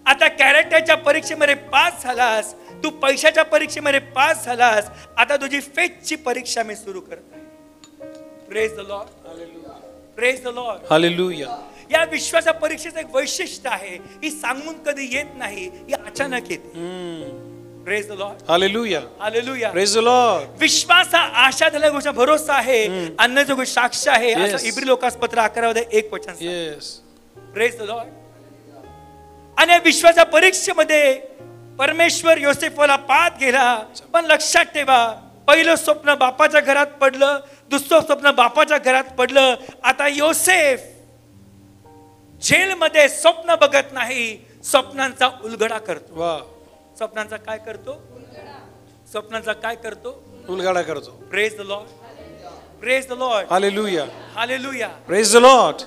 Speaker 1: आता कॅरेक्टरच्या परीक्षेमध्ये पास झालास, तू पैशाच्या परीक्षेमध्ये पास झालास, आता तुझी फेथची परीक्षा मी सुरू करत आहे. Praise the Lord, praise the Lord,
Speaker 2: hallelujah.
Speaker 1: या विश्वाच्या परीक्षेचं एक वैशिष्ट्य आहे, ही सांगून कधी येत नाही, ही अचानक येते. Praise the Lord,
Speaker 2: hallelujah.
Speaker 1: Hallelujah.
Speaker 2: Praise the Lord.
Speaker 1: विश्वास हा आशा दिल्या गोष्ट भरोसा आहे, अन्नजोग साक्ष आहे,
Speaker 2: Yes.
Speaker 1: असं इब्री लोकांपत्र 11:1 सांगतं.
Speaker 2: येस.
Speaker 1: Praise the Lord. आणि या विश्वाच्या परीक्षेमध्ये परमेश्वर योसेफला पाहत गेला. पण लक्षात ठेवा, पहिलं स्वप्न बापाच्या घरात पडलं, दुसरं स्वप्न बापाच्या घरात पडलं. आता योसेफ जेलमध्ये स्वप्न बघत नाही, स्वप्नांचा उलगडा करतो.
Speaker 2: वा.
Speaker 1: स्वप्नांचा काय करतो? स्वप्नांचा काय करतो?
Speaker 2: उलगडा करतो.
Speaker 1: Praise the Lord, praise the Lord,
Speaker 2: hallelujah.
Speaker 1: Hallelujah.
Speaker 2: Praise the Lord.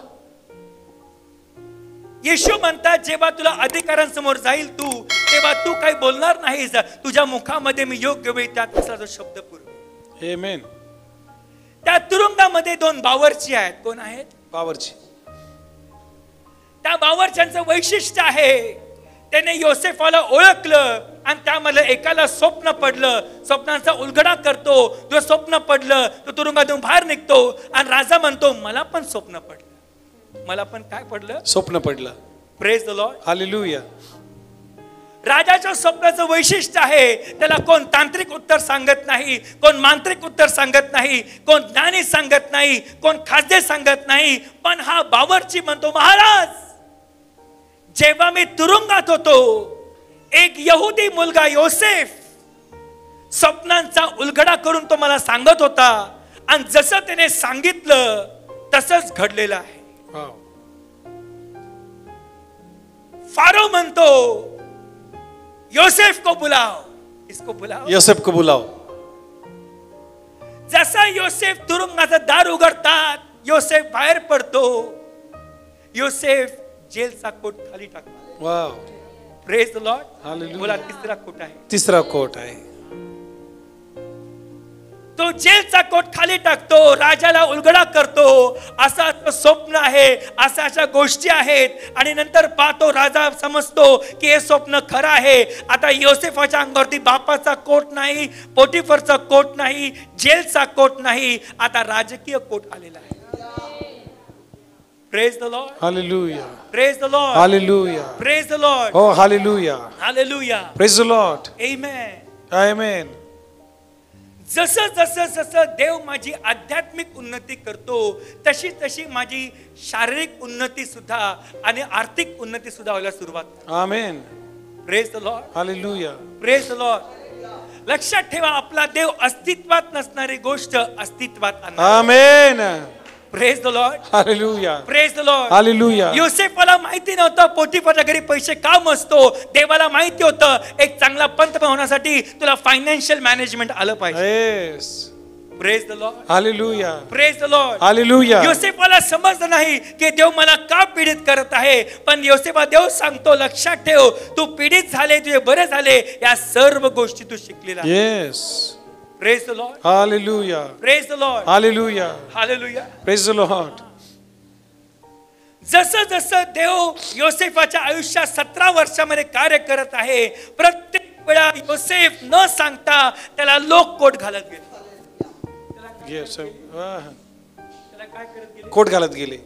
Speaker 1: येशू म्हणतात, जेव्हा तुला अधिकाऱ्यांसमोर जाईल तू, तेव्हा तू काही बोलणार नाहीस, तुझ्या मुखामध्ये मी योग्य वेळी त्यात जो शब्द पुरवेन.
Speaker 2: आमेन.
Speaker 1: त्या तुरुंगामध्ये 2 बावरची आहेत. कोण आहेत?
Speaker 2: बावरची.
Speaker 1: त्या बावरच्यांचं वैशिष्ट्य आहे, त्याने योसेफाला ओळखलं आणि त्यामध्ये एकाला स्वप्न पडलं, स्वप्नांचा उलगडा करतो. जो स्वप्न पडलं तो तुरुंगातून बाहेर निघतो आणि राजा म्हणतो, मला पण स्वप्न पडलं. मला पण काय पडलं?
Speaker 2: स्वप्न पडलं.
Speaker 1: Praise the Lord,
Speaker 2: hallelujah.
Speaker 1: राजाच्या स्वप्नाचं वैशिष्ट्य आहे, त्याला कोण तांत्रिक उत्तर सांगत नाही, कोण मांत्रिक उत्तर सांगत नाही, कोण ज्ञानी सांगत नाही, कोण खासदार सांगत नाही. पण हा बावरची म्हणतो, महाराज, जेव्हा मी तुरुंगात होतो, एक यहुदी मुलगा योसेफ स्वप्नांचा उलगडा करून तो मला सांगत होता, आणि जसं त्याने सांगितलं तसंच घडलेलं आहे.
Speaker 2: वाव.
Speaker 1: फारो म्हणतो, योसेफ को बुलाओ. इसको बुलाओ.
Speaker 2: योसेफ को बुलाओ.
Speaker 1: जसा योसेफ तुरुंगाचं दार उघडतात, योसेफ बाहेर पडतो. योसेफ जेलचा कोट खाली टाकतो.
Speaker 2: Wow.
Speaker 1: Praise the Lord.
Speaker 2: Hallelujah.
Speaker 1: बोला, तिसरा कोट आहे.
Speaker 2: तिसरा कोट आहे.
Speaker 1: तो जेलचा कोट खाली टाकतो, राजाला उलगडा करतो. असा तो स्वप्न आहे, अशा गोष्टी आहेत. आणि नंतर पाहतो, राजा समजतो की हे स्वप्न खरं आहे. आता योसेफाच्या अंगावरती बापाचा कोट नाही, पोटिफरचा कोट नाही, जेलचा कोट नाही, आता राजकीय कोट आलेला आहे. Praise the Lord,
Speaker 2: hallelujah.
Speaker 1: Praise the Lord,
Speaker 2: hallelujah.
Speaker 1: Praise the Lord,
Speaker 2: oh hallelujah.
Speaker 1: Hallelujah,
Speaker 2: praise the Lord.
Speaker 1: Amen.
Speaker 2: Amen.
Speaker 1: जसं जसं जसं देव माझी आध्यात्मिक उन्नती करतो, तशी तशी माझी शारीरिक उन्नती सुद्धा आणि आर्थिक उन्नती सुद्धा व्हायला सुरुवात.
Speaker 2: Amen.
Speaker 1: Praise the Lord,
Speaker 2: hallelujah.
Speaker 1: Praise the Lord. लक्षात ठेवा, आपला देव अस्तित्वात नसणारी गोष्ट अस्तित्वात आणणार.
Speaker 2: Amen.
Speaker 1: Praise the Lord,
Speaker 2: hallelujah.
Speaker 1: Praise the Lord.
Speaker 2: Hallelujah.
Speaker 1: योसेफला माहिती नव्हतं पोटिफरच्या घरी पैसे का मसतो. देवाला माहिती होतं, एक चांगला पंतप्रधान होण्यासाठी तुला फायनान्शियल मॅनेजमेंट आलं पाहिजे.
Speaker 2: Yes.
Speaker 1: Praise the Lord,
Speaker 2: hallelujah.
Speaker 1: Praise the Lord.
Speaker 2: Hallelujah.
Speaker 1: योसेफाला समजलं नाही की देव मला का पीडित करत आहे, पण योसेफा देव सांगतो, लक्षात ठेव, तू पीडित झाले, तुझे बरे झाले, या सर्व गोष्टी तू शिकलेला.
Speaker 2: Yes.
Speaker 1: Praise the Lord,
Speaker 2: hallelujah.
Speaker 1: Praise the Lord,
Speaker 2: hallelujah.
Speaker 1: Hallelujah.
Speaker 2: Praise the Lord.
Speaker 1: जसं जसं देव योसेफाच्या आयुष्यात 17 वर्षामध्ये कार्य करत आहे, प्रत्येक वेळा योसेफ न सांगता त्याला लोक कोट घालत गेले.
Speaker 2: येस.
Speaker 1: त्याला काय करत गेले?
Speaker 2: कोट घालत गेले.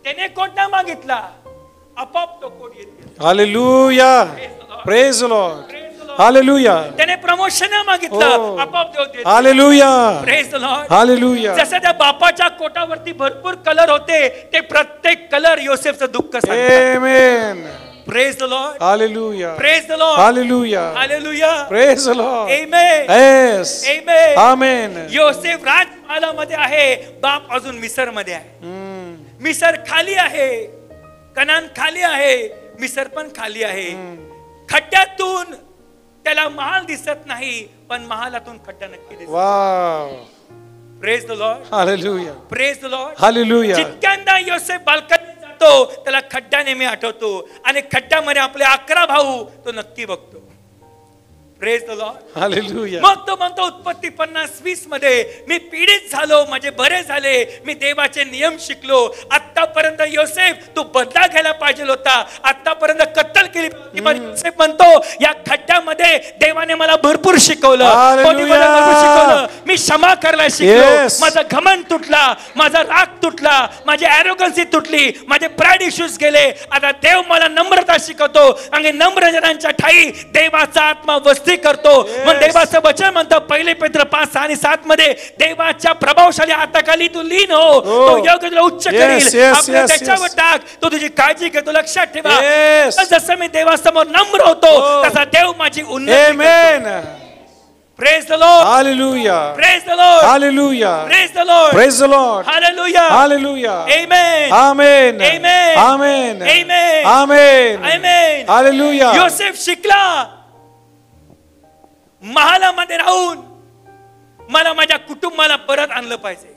Speaker 1: त्याने कोट नाही मागितला, आपोआप तो कोट येत गेला.
Speaker 2: Hallelujah. Praise the Lord. Hallelujah.
Speaker 1: त्याने प्रमोशन मागितलं, आपोआप देव देत.
Speaker 2: Hallelujah.
Speaker 1: Praise the Lord.
Speaker 2: Hallelujah.
Speaker 1: जसं त्या बापाच्या कोटावरती भरपूर कलर होते, ते प्रत्येक कलर योसेफचं दुःख सांगतात.
Speaker 2: Amen.
Speaker 1: Praise the Lord,
Speaker 2: hallelujah.
Speaker 1: Praise the Lord,
Speaker 2: hallelujah.
Speaker 1: Hallelujah,
Speaker 2: praise the Lord.
Speaker 1: Amen,
Speaker 2: yes.
Speaker 1: Amen.
Speaker 2: Amen.
Speaker 1: Yosef राजमहालामध्ये आहे, बाप अजून मिसर मध्ये आहे. मिसर खाली आहे, कनान खाली आहे, मिसर पण खाली आहे. खड्ड्यातून त्याला महाल दिसत नाही, पण महालातून खड्डा नक्की दिसतो.
Speaker 2: Wow.
Speaker 1: Praise the Lord,
Speaker 2: hallelujah.
Speaker 1: Praise the Lord.
Speaker 2: Hallelujah.
Speaker 1: जितक्यांदा योसेफ बाल्कनीत जातो, जातो त्याला खड्डा नेहमी आठवतो आणि खड्ड्यामध्ये आपले 11 भाऊ तो नक्की बघतो. Praise the Lord.
Speaker 2: Hallelujah.
Speaker 1: मग तो म्हणतो उत्पत्ती 50:20 मध्ये मी पीडित झालो, माझे बरे झाले, मी देवाचे नियम शिकलो. आतापर्यंत योसेफ तू बदला घ्यायला पाहिजे होता, आतापर्यंत कत्तल केली होती. पण योसेफ म्हणतो या खड्ड्यामध्ये देवाने मला भरपूर शिकवलं. कोणी मला भरपूर शिकवलं. मी क्षमा करायला शिकलो.
Speaker 2: Yes.
Speaker 1: माझा घमंड तुटला, माझा राग तुटला, माझी ॲरोगन्सी तुटली, माझे प्राईड इश्यूज गेले. आता देव मला नम्रता शिकवतो आणि नम्र जनांच्या ठाई देवाचा आत्मा वस्ती करतो. मग देवाचं वचन म्हणतं 1 पेत्र 5:6 आणि 7 मध्ये देवाच्या प्रभावशाली हाताखाली तू लीन हो, तो योग्य तुला उच्च करील. आपल्या त्याच्यावर टाक, तो तुझी काळजी घेतो. लक्षात ठेवा, जसं मी देवासमोर नम्र होतो तसा देव माझी उन्नती करतो. Praise the Lord.
Speaker 2: Hallelujah.
Speaker 1: Praise the Lord.
Speaker 2: Hallelujah.
Speaker 1: Praise the Lord.
Speaker 2: Praise the Lord.
Speaker 1: Hallelujah.
Speaker 2: Hallelujah.
Speaker 1: Amen.
Speaker 2: Amen.
Speaker 1: Amen.
Speaker 2: Amen.
Speaker 1: Amen.
Speaker 2: Amen.
Speaker 1: Amen.
Speaker 2: Hallelujah.
Speaker 1: योसेफ शिकला महालामध्ये राहून मला माझ्या कुटुंबाला परत आणलं पाहिजे.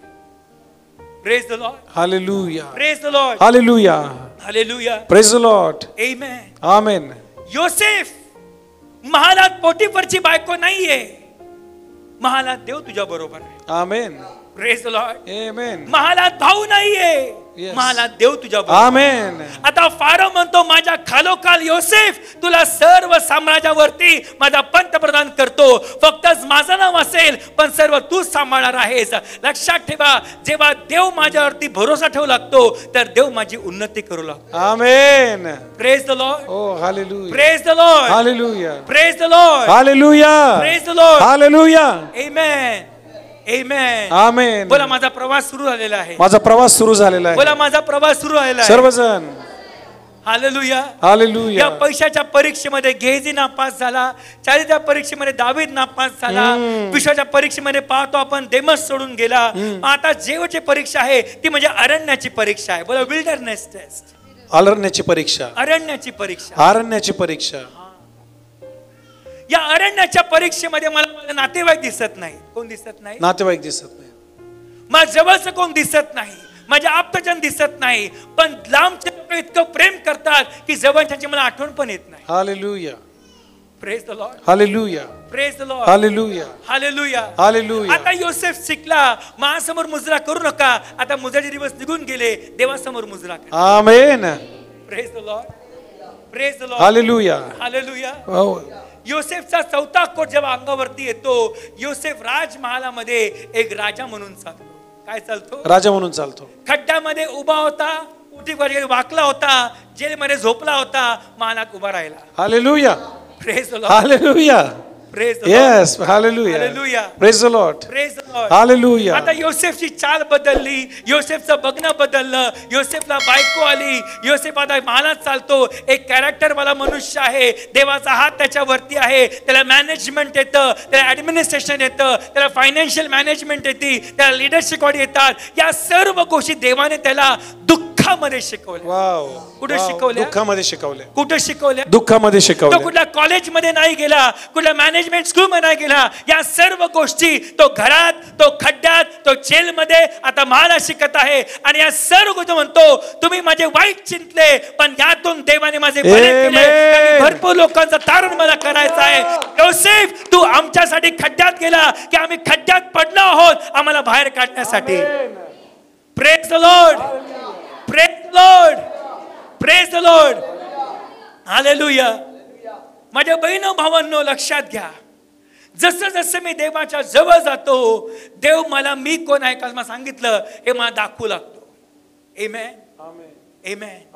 Speaker 1: Praise the Lord.
Speaker 2: Hallelujah.
Speaker 1: Praise the Lord.
Speaker 2: Hallelujah.
Speaker 1: Hallelujah.
Speaker 2: Praise the Lord.
Speaker 1: Amen.
Speaker 2: Amen.
Speaker 1: योसेफ महालात पोटीफरची बायको नाहीये, महालात देव तुझ्या बरोबर आहे.
Speaker 2: Amen.
Speaker 1: Praise the Lord.
Speaker 2: Amen.
Speaker 1: महालात भाऊ नाहीये,
Speaker 2: Yes.
Speaker 1: महालात देव तुझ्या बरोबर.
Speaker 2: Amen.
Speaker 1: आता फारो म्हणतो माझ्या खालोखाल योसेफ तुला सर्व साम्राज्यावरती माझा पंतप्रधान करतो. फक्तच माझं नाव असेल पण सर्व तूच सांभाळणार आहेस. लक्षात ठेवा, जेव्हा देव माझ्यावरती भरोसा ठेवू लागतो तर देव माझी उन्नती करू लागतो.
Speaker 2: Amen.
Speaker 1: Praise the Lord.
Speaker 2: Oh, hallelujah.
Speaker 1: Praise the Lord.
Speaker 2: Hallelujah.
Speaker 1: Praise the Lord.
Speaker 2: Hallelujah.
Speaker 1: Praise the Lord.
Speaker 2: Hallelujah.
Speaker 1: Amen. Amen.
Speaker 2: Amen.
Speaker 1: बोला माझा प्रवास सुरू झालेला आहे.
Speaker 2: माझा प्रवास सुरू झालेला आहे.
Speaker 1: बोला माझा प्रवास सुरू झालेला आहे.
Speaker 2: सर्वजण
Speaker 1: हालेलुया. या
Speaker 2: हालेलुया.
Speaker 1: पैशाच्या परीक्षेमध्ये गेहजी नापास झाला, चालीच्या परीक्षेमध्ये दावीद नापास झाला, विश्वाच्या परीक्षेमध्ये पाहतो आपण देमस सोडून गेला. आता जेवची परीक्षा आहे ती म्हणजे अरण्याची परीक्षा आहे. बोला विल्डरनेस टेस्ट.
Speaker 2: अरण्याची परीक्षा.
Speaker 1: अरण्याची परीक्षा.
Speaker 2: अरण्याची परीक्षा.
Speaker 1: या अरण्याच्या परीक्षेमध्ये मला माझे नातेवाईक दिसत नाही. कोण दिसत नाही?
Speaker 2: नातेवाईक दिसत नाही.
Speaker 1: माझ्या जवळचं कोण दिसत नाही, माझे आप्तजन दिसत नाही. पण लांबचे लोक इतकं प्रेम करतात की जवळच्याची मला आठवण पण येत नाही.
Speaker 2: Hallelujah.
Speaker 1: Praise the Lord.
Speaker 2: Hallelujah.
Speaker 1: Praise the Lord.
Speaker 2: Hallelujah.
Speaker 1: Hallelujah.
Speaker 2: Hallelujah.
Speaker 1: आता योसेफ शिकला, माझ्यासमोर मुजरा करू नका. आता मुजराचे दिवस निघून गेले, देवासमोर मुजरा करा.
Speaker 2: Amen.
Speaker 1: Praise the Lord. Praise the Lord.
Speaker 2: Hallelujah.
Speaker 1: Hallelujah.
Speaker 2: हो.
Speaker 1: योसेफचा 4था कोट जेव्हा अंगावरती येतो, योसेफ राजमहालामध्ये एक राजा म्हणून चालतो. काय चालतो?
Speaker 2: राजा म्हणून चालतो.
Speaker 1: खड्ड्यामध्ये उभा होता, उठीवर वाकला होता, जेलमध्ये झोपला होता, महालात उभा राहिला.
Speaker 2: Hallelujah.
Speaker 1: Praise the Lord.
Speaker 2: Hallelujah.
Speaker 1: Praise the Lord.
Speaker 2: Yes. Hallelujah.
Speaker 1: Hallelujah.
Speaker 2: Praise the Lord.
Speaker 1: Praise the Lord.
Speaker 2: Hallelujah.
Speaker 1: आता योसेफची चाल बदलली, योसेफचं बघणं बदललं, योसेफला बायको आली, योसेफ आता महालात चालतो. एक कॅरेक्टर वाला मनुष्य आहे, देवाचा हात त्याच्यावरती आहे, त्याला मॅनेजमेंट येतं, त्याला ऍडमिनिस्ट्रेशन येतं, त्याला फायनान्शियल मॅनेजमेंट येते, त्याला लिडरशिप येतात. या सर्व गोष्टी देवाने त्याला दुःखामध्ये शिकवल्या.
Speaker 2: वाव.
Speaker 1: कुठे शिकवल्या?
Speaker 2: दुःखामध्ये शिकवल्या.
Speaker 1: कुठे शिकवल्या?
Speaker 2: दुःखामध्ये
Speaker 1: तो
Speaker 2: शिकवल्या.
Speaker 1: कुठल्या कॉलेजमध्ये नाही गेला, कुठल्या मॅनेजमेंट स्कूल मध्ये नाही गेला. या सर्व गोष्टी तो घरात, तो खड्ड्यात, तो जेलमध्ये आता मला शिकत आहे. आणि या सर्व गोष्टी म्हणतो तुम्ही माझे वाईट चिंतले पण यातून देवाने माझे बरे केले. भरपूर लोकांचं तारण मला करायचं आहे. योसेफ तू आमच्यासाठी खड्ड्यात गेला की आम्ही खड्ड्यात पडलो आहोत, आम्हाला बाहेर काढण्यासाठी. Praise the Lord. Praise the Lord. Praise the Lord. Hallelujah. माझ्या बहिण भावांनो लक्षात घ्या, जसं जसं मी देवाच्या जवळ जातो, देव मला मी कोण आहे का मला सांगितलं हे मला दाखवू लागतो. आमेन.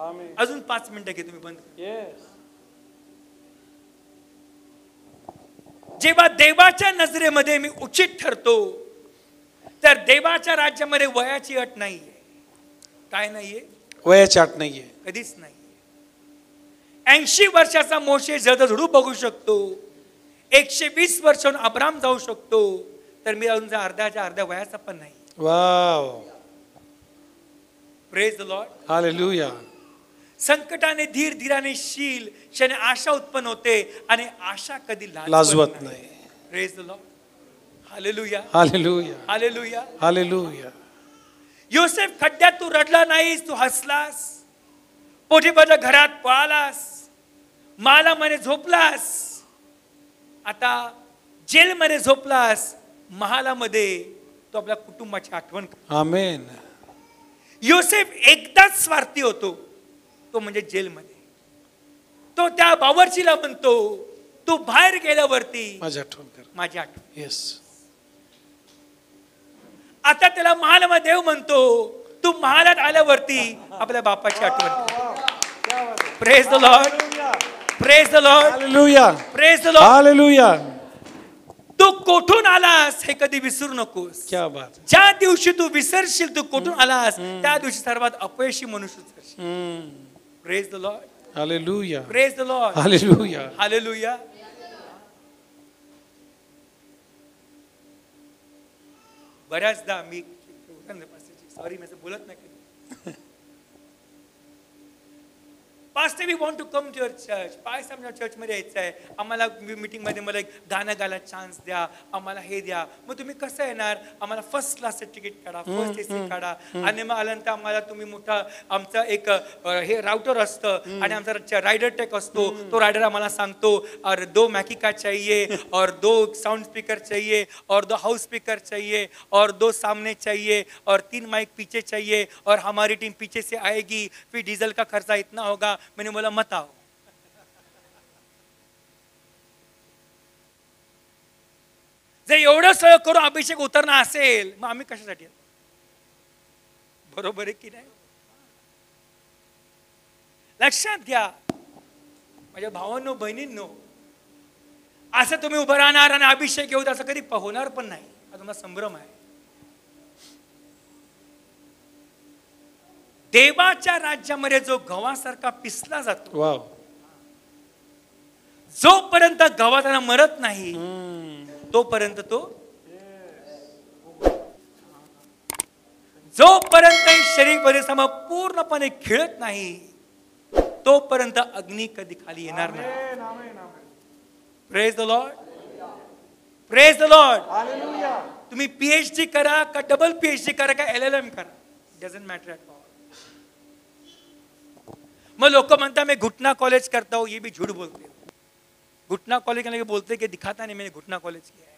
Speaker 1: आमेन. अजून 5 मिनिटं घे तुम्ही बंद. जेव्हा देवाच्या नजरेमध्ये मी उचित ठरतो तर देवाच्या राज्यामध्ये वयाची अट नाहीये. काय नाहीये?
Speaker 2: वयाची अट नाहीये.
Speaker 1: कधीच नाही. 80 वर्षाचा मोशे झडझडू बघू शकतो, 120 वर्षांहून अब्राम जाऊ शकतो, तर मी अजून अर्ध्या वयाचा पण नाही.
Speaker 2: Wow.
Speaker 1: Praise the Lord.
Speaker 2: Hallelujah.
Speaker 1: संकटाने धीर धीराने शील क्षणे आशा उत्पन्न होते आणि आशा कधी
Speaker 2: लाजवत नाही.
Speaker 1: Praise the Lord. Hallelujah.
Speaker 2: Hallelujah.
Speaker 1: Hallelujah.
Speaker 2: Hallelujah.
Speaker 1: योसेफ खड्ड्यात तू रडला नाहीस, तू हसलास. पोटिफारच्या घरात पळालास, महालामध्ये झोपलास, आता जेलमध्ये झोपलास, महालामध्ये तो आपल्या कुटुंबाची आठवण करतो.
Speaker 2: आमेन.
Speaker 1: योसेफ एकदाच स्वार्थी होतो, तो म्हणजे जेलमध्ये. तो त्या बावर्चीला म्हणतो, तू बाहेर गेल्यावरती
Speaker 2: माझी आठवण कर.
Speaker 1: माझी आठवण.
Speaker 2: येस.
Speaker 1: आता त्याला महालामध्ये देव म्हणतो, तू महालात आल्यावरती आपल्या बापाची आठवण कर. Praise the Lord, praise the Lord,
Speaker 2: hallelujah,
Speaker 1: praise the Lord.
Speaker 2: Hallelujah.
Speaker 1: तू कोठून आलास हे कधी विसरू नकोस.
Speaker 2: क्या बात.
Speaker 1: ज्या दिवशी तू विसरशील तू कोठून आलास, त्या दिवशी सर्वात अपयशी मनुष्य ठरशील. Praise the Lord,
Speaker 2: hallelujah,
Speaker 1: praise the Lord,
Speaker 2: hallelujah.
Speaker 1: Hallelujah. बऱ्याचदा मी सॉरी मी बोलत नाही, pastor we want to come to your church. Pastor आमच्या चर्चमध्ये यायचं आहे, आम्हाला मीटिंगमध्ये मला एक गाणं गायला चान्स द्या, आम्हाला हे द्या. मग तुम्ही कसं येणार? आम्हाला फर्स्ट क्लासचं तिकीट काढा, फर्स्ट एसी काढा. आणि मग आल्यानंतर आम्हाला तुम्ही मोठा आमचा एक हे राउटर असतं आणि आमचा रायडर टेक असतो. तो रायडर आम्हाला सांगतो और 2 मॅकिका चाहिए और 2 साउंड स्पीकर चाहिए और 2 हाउस स्पीकर चाहिए और 2 सामने चाहिए और 3 माइक पीछे चाहिए और हमारी टीम पीछे से आएगी, फिर डीजल का खर्चा इतना होगा. मैंने बोला मत आओ. जर एवढं सगळं करून अभिषेक उतरणं असेल, मग आम्ही कशासाठी येतो? बरोबर आहे की नाही? लक्षात घ्या माझ्या भावांनो, बहिणींनो, असं तुम्ही उभं राहणार आणि अभिषेक येऊ असं कधी होणार पण नाही. हा तुम्हाला संभ्रम आहे. देवाच्या राज्यामध्ये जो गव्हासारखा पिसला जातो,
Speaker 2: वाव.
Speaker 1: जोपर्यंत गव्हा त्याला मरत नाही तोपर्यंत तो, जोपर्यंत शरीर परिसर पूर्णपणे खिळत नाही तोपर्यंत अग्नी कधी खाली येणार नाही. Praise the Lord, praise the Lord. तुम्ही PhD करा का डबल PhD करा का LLM करा, डझंट मॅटर ॲट ऑल. मग लोक म्हणता मैं घुटना कॉलेज करता हूँ, ये भी झूठ बोलते हो. घुटना कॉलेज करने के बोलते कि दिखाता नहीं मैंने घुटना कॉलेज किया है.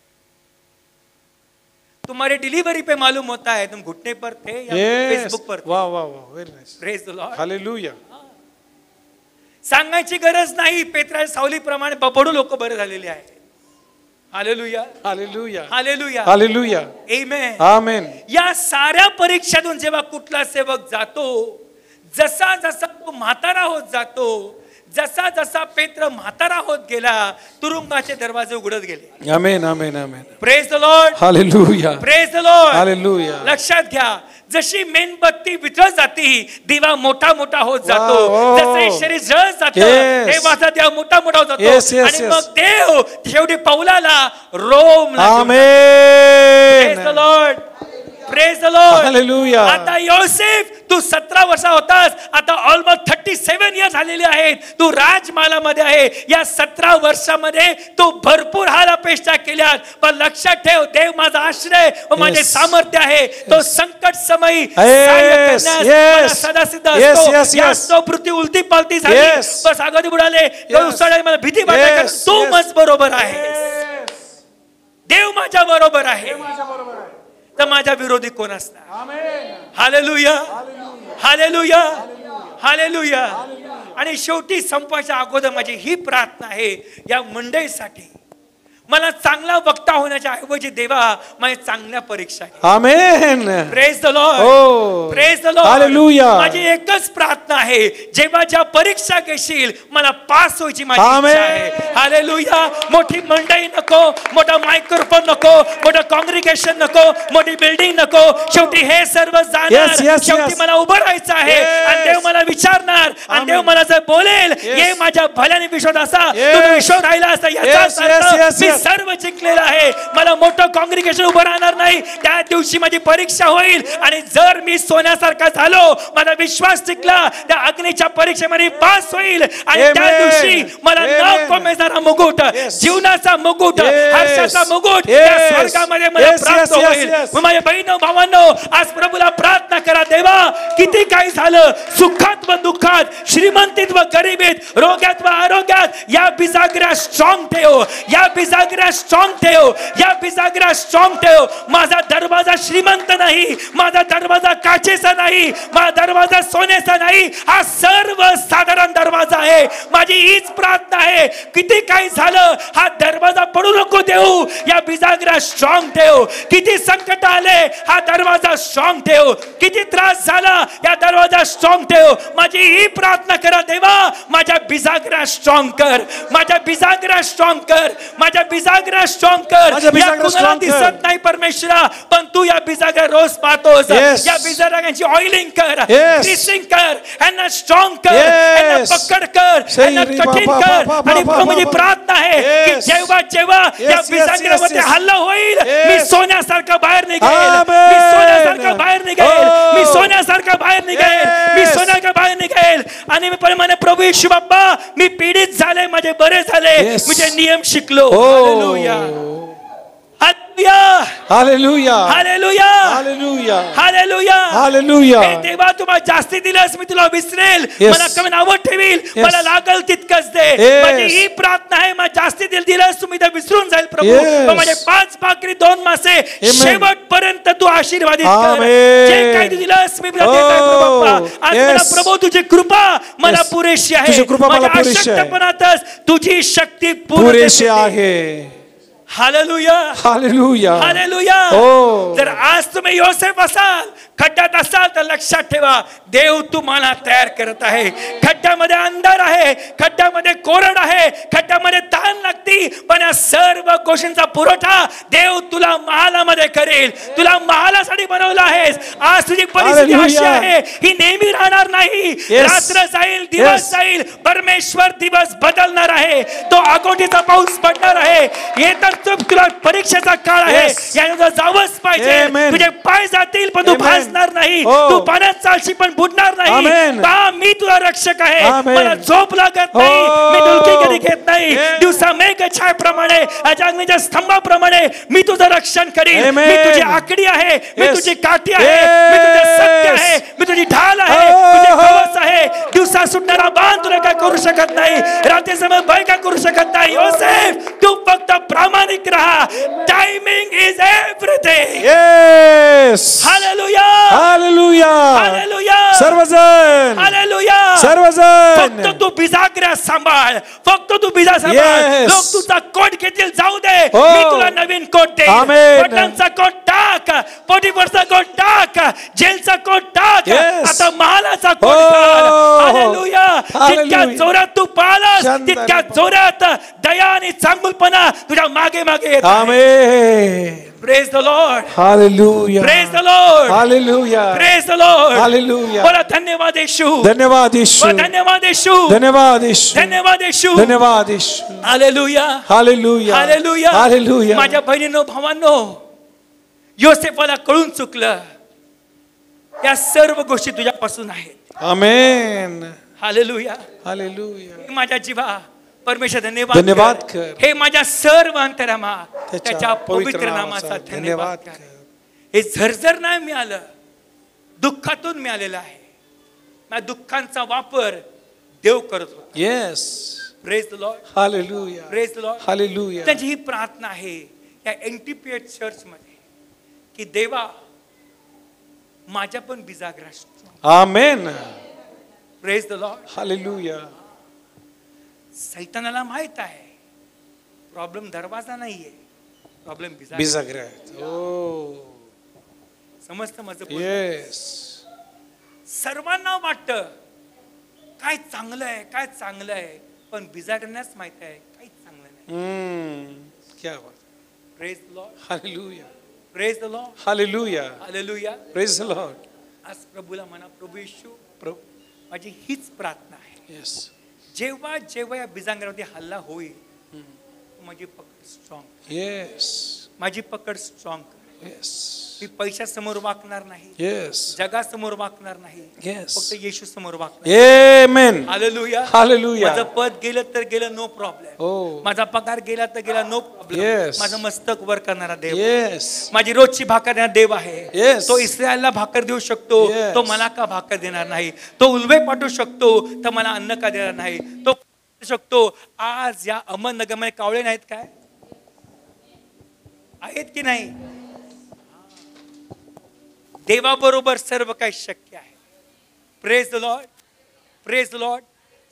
Speaker 1: तुम्हारे डिलीवरी पे मालूम होता है तुम घुटने पर थे या फेसबुक पर थे.
Speaker 2: वाह वाह वाह, very nice.
Speaker 1: Praise the Lord,
Speaker 2: hallelujah.
Speaker 1: सांगायची गरज नाही. पेत्राच्या सावलीप्रमाणे बबडू लोक बरे झालेले आहेत. Hallelujah,
Speaker 2: hallelujah,
Speaker 1: hallelujah,
Speaker 2: hallelujah.
Speaker 1: Amen,
Speaker 2: amen.
Speaker 1: या साऱ्या परीक्षेतून जेव्हा कुठला सेवक जातो, जसा जसा तो म्हातारा होत जातो, जसा जसा पेत्र म्हातारा होत गेला, तुरुंगाचे दरवाजे उघडत गेले.
Speaker 2: Amen, amen, amen.
Speaker 1: Praise the Lord,
Speaker 2: hallelujah,
Speaker 1: praise the Lord,
Speaker 2: hallelujah.
Speaker 1: लक्षात घ्या, जशी मेणबत्ती वितळत जाती, दिवा मोठा मोठा होत जातो. जसे शरीर जळत जातं, देवाचा देव मोठा मोठा होत जातो. आणि मग देव शेवटी पौलाला Rome.
Speaker 2: Amen.
Speaker 1: Praise the Lord, praise the Lord.
Speaker 2: Hallelujah.
Speaker 1: आता योसेफ तू 17 वर्षा होतास, आता ऑलमोस्ट 37 इयर्स झालेले आहेत. तू राजमालामध्ये आहे. या 17 वर्षामध्ये तू भरपूर हाल अपेक्षा केल्यात, पण लक्षात ठेव, देव माझा आश्रय व माझे सामर्थ्य आहे. तो संकट समयी सहाय्य करण्यास सदा सिद्ध असतो. या पृथ्वी उलटी पालटी झाली, बस आगदी बुडाले, उसळले, मला भीती वाटते, तू मज बरोबर आहे. देव माझ्या बरोबर आहे, तर माझ्या विरोधी कोण असणार? Hallelujah, hallelujah, hallelujah. आणि शेवटी संपायच्या अगोदर माझी ही प्रार्थना आहे या मंडळीसाठी, मला चांगला वक्ता होण्याच्या ऐवजी देवा माझ्या चांगल्या परीक्षा घे.
Speaker 2: आमेन.
Speaker 1: प्रेज द लॉर्ड,
Speaker 2: हो,
Speaker 1: प्रेज द लॉर्ड.
Speaker 2: हालेलुया.
Speaker 1: माझी एकच प्रार्थना आहे, जेव्हा ज्या परीक्षा घेशील मला पास व्हायची माझी इच्छा आहे. हालेलुया. मोठी मंडळी नको, मोठा मायक्रोफोन नको, मोठं कॉंग्रिगेशन नको, मोठी बिल्डिंग नको. शेवटी हे सर्व जाणार, शेवटी मला उभं राहायचं आहे. आणि देव मला विचारणार, आणि देव मला जर बोलेल ये माझ्या भल्याने विश्वास असा, तुम्ही विश्वास राहिला असा, याचा सर्व जिंकलेलं आहे. मला मोठं कॉंग्रिगेशन उभं राहणार नाही. त्या दिवशी माझी परीक्षा होईल, आणि जर मी सोन्यासारखा झालो, माझा विश्वास जिंकला, त्या अग्नीच्या परीक्षेमध्ये पास होईल. आणि त्या दिवशी मला न कोमेजणारा मुकुट, जीवनाचा मुकुट, हर्षाचा मुकुट त्या स्वर्गामध्ये मला प्राप्त होईल. माझ्या बहिणो भावांनो, आज प्रभूला प्रार्थना करा देवा, किती काही झालं, सुखात व दुःखात, श्रीमंतीत व गरिबीत, रोग्यात व आरोग्यात, या बिजागऱ्या स्ट्रॉंग ठेव, या बिजागऱ्या स्ट्रॉंग ठेव, या बिजागऱ्या स्ट्रॉंग ठेव. माझा दरवाजा श्रीमंत नाही, माझा दरवाजा काचेचा नाही, माझा दरवाजा सोन्याचा नाही, हा सर्व साधारण दरवाजा आहे. माझी हीच प्रार्थना आहे, किती काही झालं हा दरवाजा पडू नको देऊ, या बिजागऱ्या स्ट्रॉंग ठेव. किती संकट आले हा दरवाजा स्ट्रॉंग ठेव, किती त्रास झाला या दरवाजा स्ट्रॉंग ठेव. माझी ही प्रार्थना करा देवा, माझ्या बिजागऱ्या स्ट्रॉंग कर, माझ्या बिजागऱ्या स्ट्रॉंग कर, माझ्या बिजागऱ्या स्ट्रॉंग कर. या कुणाला दिसत नाही परमेश्वरा, पण तू या बिजागऱ्या रोज पाहतोस. या बिजागऱ्यांची ऑइलिंग कर, ग्रीसिंग कर, यांना स्ट्रॉंग कर, यांना पकड कर, यांना कठीण कर. आणि माझी प्रार्थना आहे की जेव्हा जेव्हा या बिजागऱ्यामध्ये हल्ला होईल, मी सोन्यासारखा बाहेर निघेल, मी सोन्यासारखा बाहेर निघेल, मी सोन्यासारखा बाहेर निघेल, मी सोन्यासारखा बाहेर निघेल. आणि मी परमाने प्रभू येशू बाप्पा, मी पीडित झाले, माझे बरे झाले, मी जे नियम शिकलो. Hallelujah,
Speaker 2: hallelujah,
Speaker 1: hallelujah,
Speaker 2: hallelujah,
Speaker 1: hallelujah,
Speaker 2: hallelujah.
Speaker 1: हे देवा, तू मला जास्ती दिलंस, मी तुला विसरेल, मला कमी नावं ठेवील, मला लागल तितकंच दे. माझी ही प्रार्थना आहे, मला जास्ती दिलंस, तुम्ही ते विसरून जाईल प्रभू. माझे 5 भाकरी 2 मासे शेवटपर्यंत तू आशीर्वादित कर. जे काही तू दिलंस मी देत आहे प्रभू बाप्पा. आज मला प्रभू तुझी कृपा मला पुरेशी आहे, माझ्या अशक्तपणातच तुझी शक्ती पुरेशी आहे. Hallelujah,
Speaker 2: hallelujah,
Speaker 1: hallelujah. जर आज तुम्ही योसेफ असाल, खड्ड्यात असाल, तर लक्षात ठेवा, देव तुम्हाला तयार करत आहे. खड्ड्यामध्ये अंधार आहे, खड्ड्यामध्ये कोरड आहे, खड्ड्यामध्ये ताण लागती, पण या सर्व गोष्टींचा पुरवठा देव तुला महालामध्ये करेल. तुला महालासाठी बनवलं आहेस. आज तुझी परिस्थिती अशी आहे, ही नेहमी राहणार नाही. रात्र जाईल, दिवस जाईल, परमेश्वर दिवस बदलणार आहे. तो आगोटीचा पाऊस पडणार आहे. हे तर तुला परीक्षेचा काळ आहे, यानंतर जावंच पाहिजे. तुझे पाय जातील पण तू भासणार नाही, तू पाण्यात चालशील पण बुडणार नाही. मी तुला रक्षक आहे, मला झोप लागत नाही, मी डुलकी कधी घेत नाही. दिवसा मेघ छायेप्रमाणे, अग्नीच्या स्तंभाप्रमाणे मी तुझं रक्षण करीन. मी तुझी आकडी आहे, मी तुझी काठी आहे, मी तुझे सत्य आहे, मी तुझी ढाल आहे, तुझे कवच आहे. दिवसा सुटणारा बाण तुला काय करू शकत नाही, रात्री समय भय काय करू शकत नाही. योसेफ, तू फक्त प्रामाणिक रहा. Timing is everything. Hallelujah,
Speaker 2: hallelujah,
Speaker 1: hallelujah.
Speaker 2: सर्वजण,
Speaker 1: हालेलुया,
Speaker 2: सर्वजण.
Speaker 1: फक्त तू बिजागऱ्या सांभाळ, फक्त तू बिजा सांभाळ. लोक तुझा कोट घेतील, जाऊ दे, मी तुला नवीन कोट दे. बटनांचा कोट टाक, पोटीवरचा कोट टाक, जेलचा कोट टाक, आता महालाचा कोट घाल. हालेलुया. जितक्या जोरात तू पाळलास, तितक्या जोरात दया आणि चांगुलपणा तुझ्या मागे मागे येत.
Speaker 2: आमेन.
Speaker 1: Praise the Lord.
Speaker 2: Hallelujah.
Speaker 1: Praise the Lord.
Speaker 2: Hallelujah.
Speaker 1: Praise the Lord.
Speaker 2: Hallelujah.
Speaker 1: बोला धन्यवाद येशू.
Speaker 2: धन्यवाद येशू.
Speaker 1: धन्यवाद येशू.
Speaker 2: धन्यवाद येशू.
Speaker 1: धन्यवाद येशू.
Speaker 2: धन्यवाद येशू.
Speaker 1: हालेलुया.
Speaker 2: हालेलुया.
Speaker 1: हालेलुया.
Speaker 2: हालेलुया.
Speaker 1: माझ्या बहिणींनो, भावांनो, योसेफाला कळून चुकलं, या सर्व गोष्टी तुझ्यापासून आहेत.
Speaker 2: आमेन.
Speaker 1: हालेलुया.
Speaker 2: हालेलुया.
Speaker 1: माझ्या जीवा परमेश्वर धन्यवाद
Speaker 2: धन्यवाद
Speaker 1: कर.
Speaker 2: कर.
Speaker 1: हे माझ्या सर्व अंतरामा त्याच्या पवित्र नामाचा धन्यवाद कर. हे झरझर नाही मिळालं, दुःखातून मिळालेलं आहे. माझ्या दुःखांचा वापर देव करत होता.
Speaker 2: Yes.
Speaker 1: Praise the Lord.
Speaker 2: Hallelujah.
Speaker 1: Praise the Lord.
Speaker 2: Hallelujah.
Speaker 1: त्यांची ही प्रार्थना आहे या एनटीपीएच चर्च मध्ये की देवा, माझ्या पण बिजागरा.
Speaker 2: Amen.
Speaker 1: Praise the Lord.
Speaker 2: Hallelujah.
Speaker 1: सैतानाला माहित आहे प्रॉब्लेम दरवाजा नाहीये, प्रॉब्लेम
Speaker 2: बिजागरा. ओ,
Speaker 1: समजतं माझं?
Speaker 2: येस.
Speaker 1: सर्वांना वाटतं काय चांगलं आहे, काय चांगलं आहे, पण बिजागरण्यास माहित आहे काही चांगलं नाही.
Speaker 2: क्या बात.
Speaker 1: Praise the Lord.
Speaker 2: Hallelujah.
Speaker 1: Praise the Lord.
Speaker 2: Hallelujah.
Speaker 1: Hallelujah.
Speaker 2: Praise the Lord.
Speaker 1: आज प्रभूला म्हणा, प्रभू येशू,
Speaker 2: प्रभू,
Speaker 1: माझी हीच प्रार्थना आहे.
Speaker 2: येस.
Speaker 1: जेव्हा जेव्हा या बिजागरावरती हल्ला होईल, माझी पकड स्ट्रॉंग.
Speaker 2: येस.
Speaker 1: माझी पकड स्ट्रॉंग कर.
Speaker 2: Yes.
Speaker 1: मी पैशासमोर वाकणार नाही,
Speaker 2: Yes.
Speaker 1: जगासमोर वाकणार नाही,
Speaker 2: Yes.
Speaker 1: फक्त येशू समोर वाकणार.
Speaker 2: Amen.
Speaker 1: हालेलुया.
Speaker 2: Hallelujah.
Speaker 1: माझं पद गेलं तर गेलं, नो प्रॉब्लेम.
Speaker 2: Oh.
Speaker 1: माझा पगार गेला तर गेला, नो प्रॉब्लेम.
Speaker 2: Yes.
Speaker 1: माझं मस्तक वर करणारा देव,
Speaker 2: Yes.
Speaker 1: माझी रोजची भाकर देणारा देव आहे.
Speaker 2: Yes.
Speaker 1: तो इस्रायलला भाकर देऊ शकतो,
Speaker 2: Yes.
Speaker 1: तो मला का भाकर देणार नाही? तो उल्वे पाठवू शकतो, तर मला अन्न का देणार नाही? तो शकतो. आज या अहमदनगरमध्ये कावळे नाहीत काय? आहेत की नाही? देवाबरोबर सर्व काही शक्य आहे. Praise the Lord, praise the Lord.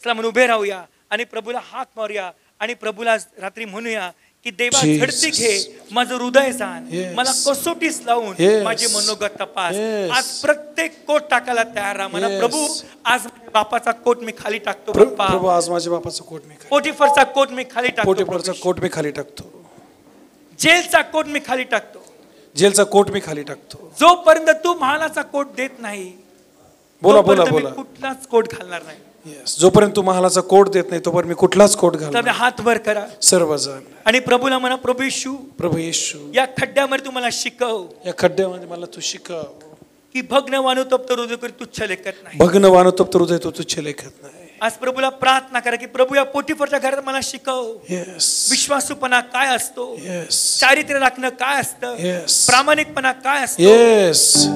Speaker 1: चला म्हणून उभे राहूया आणि प्रभूला हाक मारूया आणि प्रभूला रात्री म्हणूया की देवा झडती घे, माझं हृदय जाण, मला कसोटीस लावून माझे मनोगत तपास. आज प्रत्येक कोट टाकायला तयार राहा. मला प्रभू आज माझ्या बापाचा कोट मी खाली टाकतो.
Speaker 2: प्रभू आज माझ्या बापाचा कोट मी खाली,
Speaker 1: पोटिफरचा कोट मी खाली टाकतो.
Speaker 2: पोटिफरचा कोट मी खाली टाकतो.
Speaker 1: जेलचा कोट मी खाली टाकतो.
Speaker 2: जेलचा कोट मी खाली टाकतो.
Speaker 1: जोपर्यंत तू महालाचा कोट देत नाही,
Speaker 2: बोला बोला
Speaker 1: तोपर्यंत मी
Speaker 2: बोला.
Speaker 1: कुठलाच कोट घालणार नाही.
Speaker 2: Yes. जोपर्यंत तू महालाचा कोट देत नाही तोपर्यंत मी कुठलाच कोट घालणार
Speaker 1: तर हात वर करा
Speaker 2: सर्वजण
Speaker 1: आणि प्रभूला म्हणा, प्रभू येशू,
Speaker 2: प्रभू येशू,
Speaker 1: या खड्ड्यामध्ये तू मला शिकव
Speaker 2: या खड्ड्यामध्ये मला तू शिकव
Speaker 1: की भग्न वानुतप्त हृदय करी तुच्छ लेखत नाही.
Speaker 2: भग्न वानुतप्त हृदय तो तुच्छ लेखत नाही.
Speaker 1: आज प्रभूला प्रार्थना करा की प्रभू या पोटिफरच्या घरात मला शिकव.
Speaker 2: Yes.
Speaker 1: विश्वासूपणा काय असतो,
Speaker 2: Yes.
Speaker 1: चारित्र्य राखणं काय असतं,
Speaker 2: Yes.
Speaker 1: प्रामाणिकपणा काय असतो.
Speaker 2: Yes.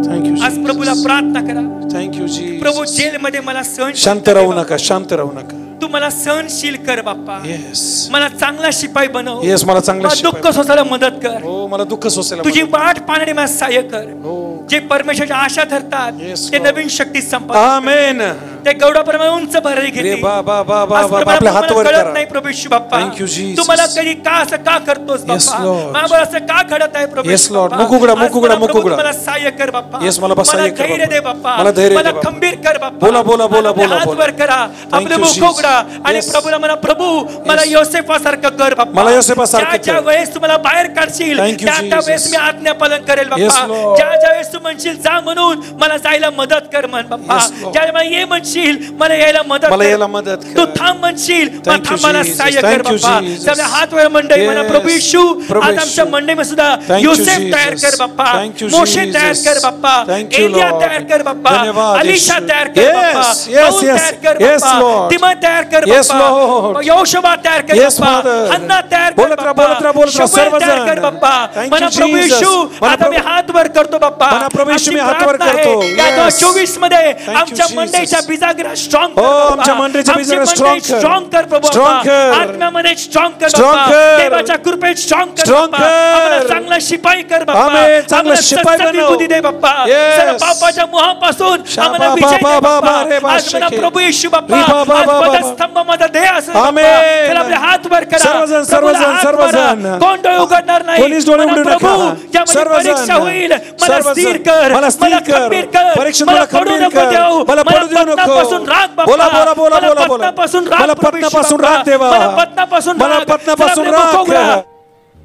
Speaker 2: Thank you
Speaker 1: आज प्रभूला
Speaker 2: Jesus.
Speaker 1: प्रार्थना करा.
Speaker 2: Thank you
Speaker 1: Prabhu
Speaker 2: Jesus.
Speaker 1: जेलमध्ये मला सहन
Speaker 2: शांत राहू नका, शांत राहू नका.
Speaker 1: तू मला सहनशील कर बाप्पा.
Speaker 2: Yes.
Speaker 1: मला चांगला शिपाई बनव.
Speaker 2: Yes, मला चांगला
Speaker 1: मला दुःख
Speaker 2: शिपाई
Speaker 1: सोसायला मदत कर.
Speaker 2: हो, मला दुःख सोसायला
Speaker 1: तुझी
Speaker 2: मदत.
Speaker 1: वाट पाहण्याने मला सहाय्य कर.
Speaker 2: हो.
Speaker 1: जे परमेश्वराची आशा धरतात
Speaker 2: Yes,
Speaker 1: ते
Speaker 2: Lord.
Speaker 1: नवीन शक्ती संपादन,
Speaker 2: आमेन.
Speaker 1: ते गौडाप्रमाणे उंच भरारी
Speaker 2: रे
Speaker 1: घेतील.
Speaker 2: बा बा बा बा
Speaker 1: आज
Speaker 2: बा
Speaker 1: प्रभू,
Speaker 2: आपल्या हात वर
Speaker 1: मला कळत
Speaker 2: करा.
Speaker 1: नाही प्रभू येशू बाप्पा,
Speaker 2: Thank you, Jesus.
Speaker 1: तू मला कधी का असं का करतोस
Speaker 2: Yes,
Speaker 1: बाप्पा,
Speaker 2: Lord.
Speaker 1: मला असं का घडत आहे प्रभू
Speaker 2: Yes,
Speaker 1: येशू
Speaker 2: Lord.
Speaker 1: बाप्पा.
Speaker 2: मुख उघडा,
Speaker 1: आज
Speaker 2: मुख उघडा,
Speaker 1: मला
Speaker 2: मुख
Speaker 1: प्रभू,
Speaker 2: उघडा.
Speaker 1: मला सहाय्य कर बाप्पा.
Speaker 2: Yes, मला सहाय्य कर
Speaker 1: धैर्य दे
Speaker 2: बाप्पा.
Speaker 1: बाप्पा.
Speaker 2: मला धैर्य दे
Speaker 1: मला
Speaker 2: बाप्पा.
Speaker 1: खंबीर कर बाप्पा.
Speaker 2: बोला, बोला, बोला,
Speaker 1: आपले
Speaker 2: बोला,
Speaker 1: हात
Speaker 2: बोला.
Speaker 1: वर करा, आपले
Speaker 2: you,
Speaker 1: मुख
Speaker 2: Jesus.
Speaker 1: उघडा आणि
Speaker 2: Yes.
Speaker 1: प्रभूला म्हणा, प्रभू मला योसेफासारखं कर बाप्पा.
Speaker 2: मला योसेफासारखं कर.
Speaker 1: ज्या वेळेस तुम्हाला बाहेर काढशील
Speaker 2: Thank you,
Speaker 1: त्या वेळेस
Speaker 2: Jesus.
Speaker 1: मी आज्ञा पालन करेल
Speaker 2: Yes,
Speaker 1: बाप्पा.
Speaker 2: Lord.
Speaker 1: ज्या वेळेस तू म्हणशील जा म्हणून मला जायला मदत कर म्हण बाप्पा.
Speaker 2: Yes, Lord.
Speaker 1: ज्या वेळेला ये म्हणशील मला यायला मदत
Speaker 2: मला
Speaker 1: कर.
Speaker 2: यायला मदत कर.
Speaker 1: तू थांब म्हणशील मला
Speaker 2: Thank you,
Speaker 1: थांबायला
Speaker 2: Jesus.
Speaker 1: सहाय्य
Speaker 2: Thank
Speaker 1: कर
Speaker 2: you,
Speaker 1: बाप्पा.
Speaker 2: Jesus.
Speaker 1: त्यामुळे हात वर मंडळी म्हणा,
Speaker 2: Yes.
Speaker 1: प्रभू येशू
Speaker 2: प्रभू
Speaker 1: आज
Speaker 2: येशू.
Speaker 1: आमच्या मंडईमध्ये सुद्धा
Speaker 2: Thank you,
Speaker 1: योसेफ तयार
Speaker 2: Jesus.
Speaker 1: कर बाप्पा.
Speaker 2: Thank you,
Speaker 1: मोशे तयार
Speaker 2: Jesus.
Speaker 1: कर बाप्पा.
Speaker 2: Thank you,
Speaker 1: Elia
Speaker 2: Lord.
Speaker 1: तयार कर बाप्पा.
Speaker 2: धन्यवाद,
Speaker 1: अलीशा
Speaker 2: येशू.
Speaker 1: तयार कर बाप्पा.
Speaker 2: Yes, yes,
Speaker 1: पाऊल
Speaker 2: yes.
Speaker 1: तयार कर
Speaker 2: Yes,
Speaker 1: बाप्पा.
Speaker 2: Lord.
Speaker 1: तिमा तयार कर
Speaker 2: Yes,
Speaker 1: बाप्पा.
Speaker 2: Lord.
Speaker 1: यहोशुवा तयार कर
Speaker 2: Yes,
Speaker 1: बाप्पा.
Speaker 2: Father.
Speaker 1: हन्ना तयार कर
Speaker 2: बोलत राहा,
Speaker 1: बाप्पा.
Speaker 2: बोलत राहा, बोलत राहा.
Speaker 1: शमूएल तयार कर
Speaker 2: सर्वजण.
Speaker 1: बाप्पा.
Speaker 2: Thank
Speaker 1: म्हणा,
Speaker 2: you,
Speaker 1: प्रभू
Speaker 2: Jesus.
Speaker 1: येशू
Speaker 2: म्हणा,
Speaker 1: आता मी
Speaker 2: प्रभू-
Speaker 1: हात वर करतो बाप्पा.
Speaker 2: म्हणा, प्रभू येशू, मी
Speaker 1: आमची
Speaker 2: हात वर
Speaker 1: प्रार्थना आहे,
Speaker 2: करतो.
Speaker 1: या
Speaker 2: Yes.
Speaker 1: 2024 मध्ये
Speaker 2: you,
Speaker 1: आमच्या
Speaker 2: Jesus.
Speaker 1: मंडईच्या बिजागरा स्ट्रॉंग
Speaker 2: हो, आमच्या मंडईच्या बिजागरा strong कर.
Speaker 1: स्ट्रॉंग कर प्रभू
Speaker 2: Strong
Speaker 1: बाप्पा.
Speaker 2: कर.
Speaker 1: आत्म्यामध्ये स्ट्रॉंग कर
Speaker 2: Strong
Speaker 1: बाप्पा.
Speaker 2: कर.
Speaker 1: देवाच्या कृपेत स्ट्रॉंग कर
Speaker 2: Strong
Speaker 1: बाप्पा.
Speaker 2: कर.
Speaker 1: आम्हाला चांगला शिपाई कर बाप्पा.
Speaker 2: आमेन. चांगला
Speaker 1: आम्हाला
Speaker 2: शिपाई
Speaker 1: सत्संगी
Speaker 2: बनव.
Speaker 1: बुद्धी दे बाप्पा.
Speaker 2: Yes.
Speaker 1: सर्व पापाच्या मोहापासून
Speaker 2: शाबा,
Speaker 1: आम्हाला विजय दे
Speaker 2: बा, बा,
Speaker 1: बाप्पा.
Speaker 2: बा, रे, बा,
Speaker 1: आज मला
Speaker 2: शेखे.
Speaker 1: प्रभू येशू बाप्पा
Speaker 2: री, बा, बा,
Speaker 1: आज
Speaker 2: बा, बा, बा.
Speaker 1: पदस्तंभ माझा देह असेल
Speaker 2: आमेन.
Speaker 1: बाप्पा. चला आपले हात वर करा.
Speaker 2: सर्वजण,
Speaker 1: प्रभूला
Speaker 2: सर्वजण,
Speaker 1: हात
Speaker 2: सर्वजण.
Speaker 1: मारा. कोण डोळे उघडणार नाही.
Speaker 2: कोणीच डोळे
Speaker 1: म्हणा,
Speaker 2: उघडू
Speaker 1: प्रभू
Speaker 2: नका.
Speaker 1: ज्यामध्ये
Speaker 2: सर्वजण.
Speaker 1: परीक्षा होईल मला
Speaker 2: सर्वजण.
Speaker 1: स्थिर कर,
Speaker 2: मला स्थिर
Speaker 1: मला
Speaker 2: कर.
Speaker 1: खंबीर कर,
Speaker 2: परीक्षेत
Speaker 1: मला
Speaker 2: मला
Speaker 1: पडू
Speaker 2: खंबीर
Speaker 1: नको
Speaker 2: कर.
Speaker 1: देऊ,
Speaker 2: मला पडू देऊ नको.
Speaker 1: पतनापासून राग बाप्पा.
Speaker 2: बोला, बोला, बोला,
Speaker 1: मला
Speaker 2: बोला, बोला.
Speaker 1: पतनापासून राग
Speaker 2: मला
Speaker 1: प्रभू येशू
Speaker 2: पतनापासून
Speaker 1: बाप्पा.
Speaker 2: राग देवा.
Speaker 1: मला पतनापासून
Speaker 2: मला
Speaker 1: राग.
Speaker 2: पतनापासून
Speaker 1: चला आपले मुख
Speaker 2: राग.
Speaker 1: उघडा.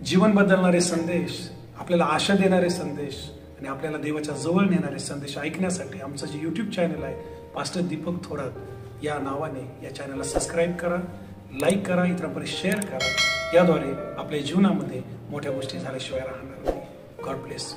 Speaker 2: जीवन बदलणारे संदेश, आपल्याला आशा देणारे संदेश आणि आपल्याला देवाच्या जवळ नेणारे संदेश ऐकण्यासाठी आमचं जे YouTube चॅनल आहे पास्टर दीपक थोरात या नावाने या चॅनलला सबस्क्राईब करा, लाईक करा, इतरांपर्यंत शेअर करा. याद्वारे आपल्या जीवनामध्ये मोठ्या गोष्टी झाल्याशिवाय राहणार नाही. God bless.